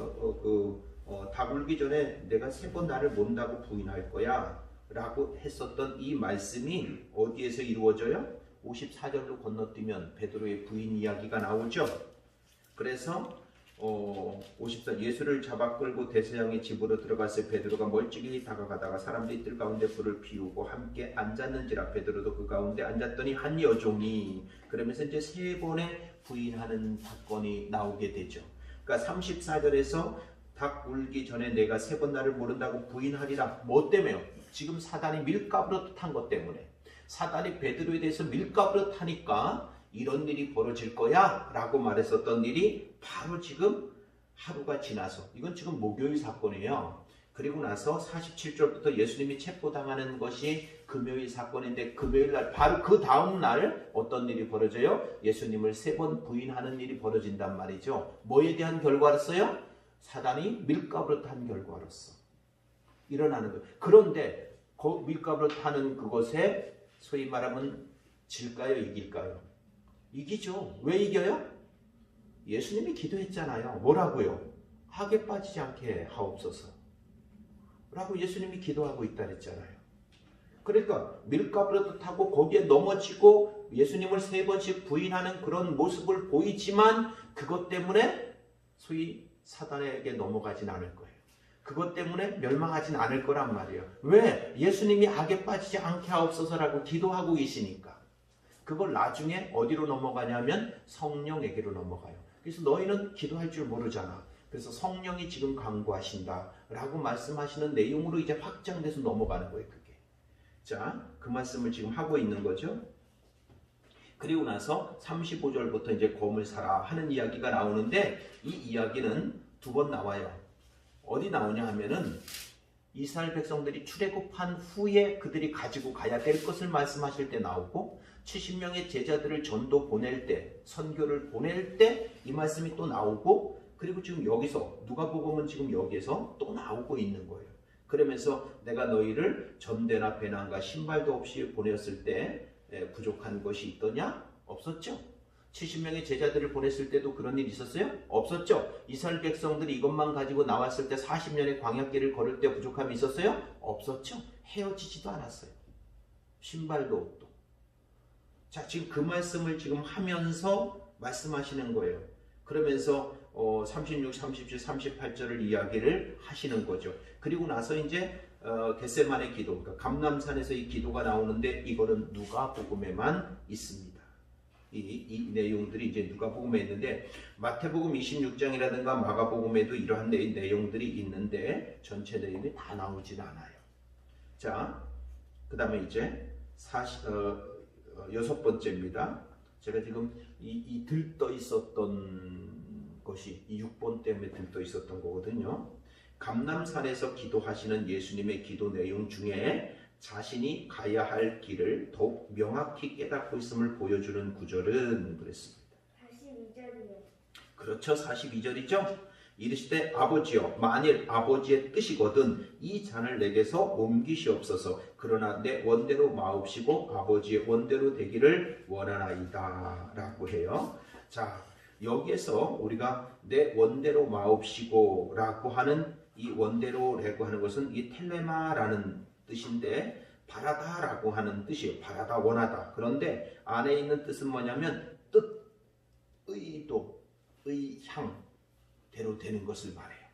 전에 내가 3번 나를 모른다고 부인할 거야 라고 했었던 이 말씀이 어디에서 이루어져요? 54절로 건너뛰면 베드로의 부인 이야기가 나오죠. 그래서 54 예수를 잡아 끌고 대서양의 집으로 들어갔을 베드로가 멀찍이 다가가다가 사람들이 뜰 가운데 불을 피우고 함께 앉았는지라 베드로도 그 가운데 앉았더니 한 여종이 그러면서 이제 3번의 부인하는 사건이 나오게 되죠. 그러니까 34절에서 닭 울기 전에 내가 3번 나를 모른다고 부인하리라. 뭐 때문에요? 지금 사단이 밀가루로 탄 것 때문에. 사단이 베드로에 대해서 밀가루로 타니까 이런 일이 벌어질 거야 라고 말했었던 일이 바로 지금 하루가 지나서 이건 지금 목요일 사건이에요. 그리고 나서 47절부터 예수님이 체포당하는 것이 금요일 사건인데 금요일 날 바로 그 다음 날 어떤 일이 벌어져요? 예수님을 3번 부인하는 일이 벌어진단 말이죠. 뭐에 대한 결과로서요? 사단이 밀가루로 탄 결과로서 일어나는 거예요. 그런데 그 밀가루로 타는 그것에 소위 말하면 질까요? 이길까요? 이기죠. 왜 이겨요? 예수님이 기도했잖아요. 뭐라고요? 악에 빠지지 않게 하옵소서 라고 예수님이 기도하고 있다 그랬잖아요. 그러니까 밀가루도 타고 거기에 넘어지고 예수님을 3번씩 부인하는 그런 모습을 보이지만 그것 때문에 소위 사단에게 넘어가진 않을 거예요. 그것 때문에 멸망하진 않을 거란 말이에요. 왜? 예수님이 악에 빠지지 않게 하옵소서라고 기도하고 계시니까. 그걸 나중에 어디로 넘어가냐면 성령에게로 넘어가요. 그래서 너희는 기도할 줄 모르잖아. 그래서 성령이 지금 강구하신다 라고 말씀하시는 내용으로 이제 확장돼서 넘어가는 거예요. 그게. 자, 그 말씀을 지금 하고 있는 거죠. 그리고 나서 35절부터 이제 검을 사라 하는 이야기가 나오는데 이 이야기는 2번 나와요. 어디 나오냐 하면은 이스라엘 백성들이 출애굽한 후에 그들이 가지고 가야 될 것을 말씀하실 때 나오고 70명의 제자들을 전도 보낼 때 선교를 보낼 때 이 말씀이 또 나오고 그리고 지금 여기서 누가복음은 지금 여기에서 또 나오고 있는 거예요. 그러면서 내가 너희를 전대나 배낭과 신발도 없이 보냈을 때 부족한 것이 있더냐? 없었죠. 70명의 제자들을 보냈을 때도 그런 일이 있었어요? 없었죠. 이스라엘 백성들이 이것만 가지고 나왔을 때 40년의 광야길을 걸을 때 부족함이 있었어요? 없었죠. 헤어지지도 않았어요. 신발도 없고. 자, 지금 그 말씀을 지금 하면서 말씀하시는 거예요. 그러면서 36, 37, 38절을 이야기를 하시는 거죠. 그리고 나서 이제 겟세마네 기도, 그러니까 감람산에서 이 기도가 나오는데 이거는 누가복음에만 있습니다. 이 내용들이 이제 누가복음에 있는데 마태복음 26장이라든가 마가복음에도 이러한 내용들이 있는데 전체 내용이 다 나오진 않아요. 자, 그 다음에 이제 여섯 번째입니다. 제가 지금 이 들떠 있었던 것이 이 6번 때문에 들떠 있었던 거거든요. 감람산에서 기도하시는 예수님의 기도 내용 중에 자신이 가야 할 길을 더욱 명확히 깨닫고 있음을 보여주는 구절은 그랬습니다. 42절이요. 그렇죠. 42절이죠. 이르시되 아버지여 만일 아버지의 뜻이거든 이 잔을 내게서 옮기시옵소서. 그러나 내 원대로 마옵시고 아버지의 원대로 되기를 원하나이다 라고 해요. 자, 여기에서 우리가 내 원대로 마옵시고 라고 하는 이 원대로라고 하는 것은 이 텔레마라는 뜻인데 바라다라고 하는 뜻이에요. 바라다, 원하다. 그런데 안에 있는 뜻은 뭐냐면 뜻, 의도, 의향대로 되는 것을 말해요.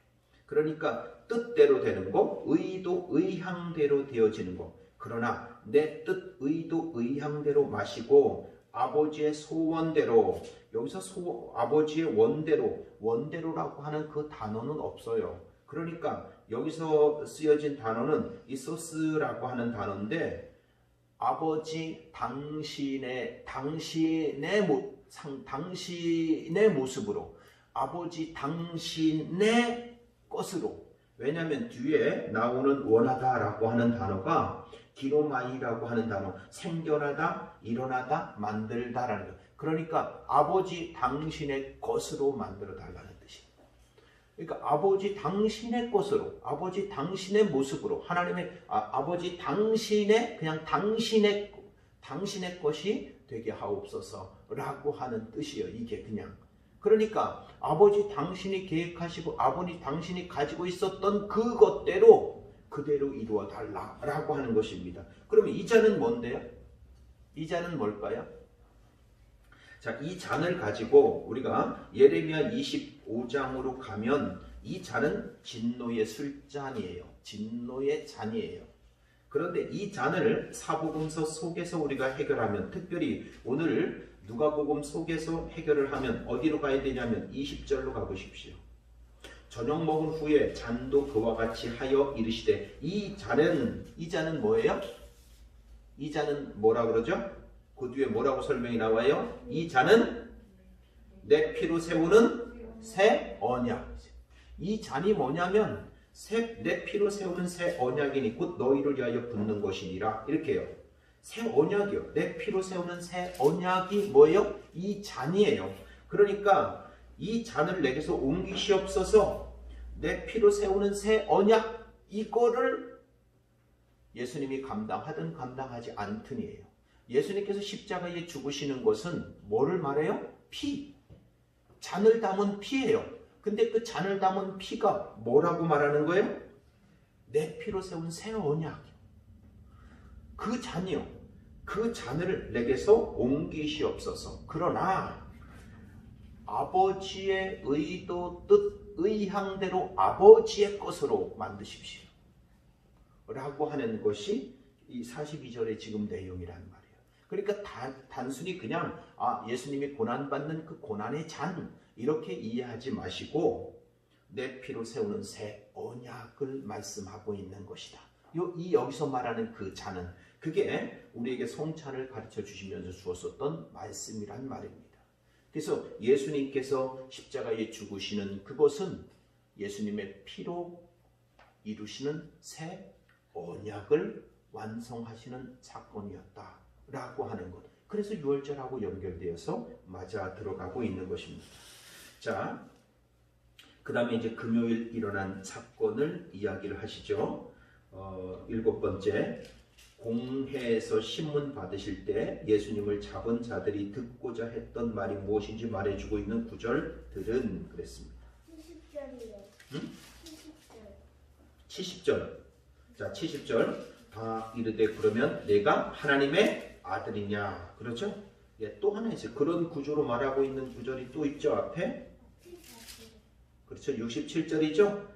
그러니까 뜻대로 되는 거, 의도, 의향대로 되어지는 거. 그러나 내 뜻, 의도, 의향대로 마시고 아버지의 소원대로, 여기서 아버지의 원대로라고 하는 그 단어는 없어요. 그러니까 여기서 쓰여진 단어는 이소스라고 하는 단어인데 아버지 당신의 모습으로, 아버지 당신의 것으로. 왜냐하면 뒤에 나오는 원하다라고 하는 단어가 기노마이라고 하는 단어, 생겨나다, 일어나다, 만들다라는 거. 그러니까 아버지 당신의 것으로 만들어 달라는 뜻이에요. 그러니까 아버지 당신의 것으로, 아버지 당신의 모습으로, 하나님의 아버지 당신의, 그냥 당신의 것이 되게 하옵소서라고 하는 뜻이에요. 이게 그냥. 그러니까 아버지 당신이 계획하시고 아버지 당신이 가지고 있었던 그것대로 그대로 이루어 달라라고 하는 것입니다. 그러면 이 잔은 뭔데요? 이 잔은 뭘까요? 자, 이 잔을 가지고 우리가 예레미야 25장으로 가면 이 잔은 진노의 술잔이에요. 진노의 잔이에요. 그런데 이 잔을 사복음서 속에서 우리가 해결하면, 특별히 오늘 누가복음 속에서 해결을 하면 어디로 가야 되냐면 20절로 가보십시오. 저녁 먹은 후에 잔도 그와 같이 하여 이르시되 이 잔은 뭐예요? 이 잔은 뭐라 그러죠? 그 뒤에 뭐라고 설명이 나와요? 이 잔은 내 피로 세우는 새 언약. 이 잔이 뭐냐면 내 피로 세우는 새 언약이니 곧 너희를 위하여 붓는 것이니라. 이렇게요. 새 언약이요. 내 피로 세우는 새 언약이 뭐예요? 이 잔이에요. 그러니까 이 잔을 내게서 옮기시옵소서. 내 피로 세우는 새 언약, 이거를 예수님이 감당하든 감당하지 않든이에요. 예수님께서 십자가에 죽으시는 것은 뭐를 말해요? 피. 잔을 담은 피예요. 근데 그 잔을 담은 피가 뭐라고 말하는 거예요? 내 피로 세운 새 언약. 그 잔이요. 그 잔을 내게서 옮기시옵소서. 그러나 아버지의 의도, 뜻, 의향대로 아버지의 것으로 만드십시오. 라고 하는 것이 이 42절의 지금 내용이란 말이에요. 그러니까 단순히 그냥 예수님이 고난받는 그 고난의 잔 이렇게 이해하지 마시고 내 피로 세우는 새 언약을 말씀하고 있는 것이다. 여기서 말하는 그 잔은 그게 우리에게 성찬을 가르쳐 주시면서 주었었던 말씀이란 말입니다. 그래서 예수님께서 십자가에 죽으시는 그것은 예수님의 피로 이루시는 새 언약을 완성하시는 사건이었다라고 하는 것. 그래서 유월절하고 연결되어서 맞아 들어가고 있는 것입니다. 자, 그 다음에 이제 금요일 일어난 사건을 이야기를 하시죠. 7번째, 공회에서 신문 받으실 때 예수님을 잡은 자들이 듣고자 했던 말이 무엇인지 말해주고 있는 구절들은 그랬습니다. 70절이요. 응? 70절. 70절. 자, 70절. 다 이르되 그러면 내가 하나님의 아들이냐. 그렇죠? 예, 또 하나 있어요. 그런 구조로 말하고 있는 구절이 또 있죠, 앞에. 그렇죠. 67절이죠.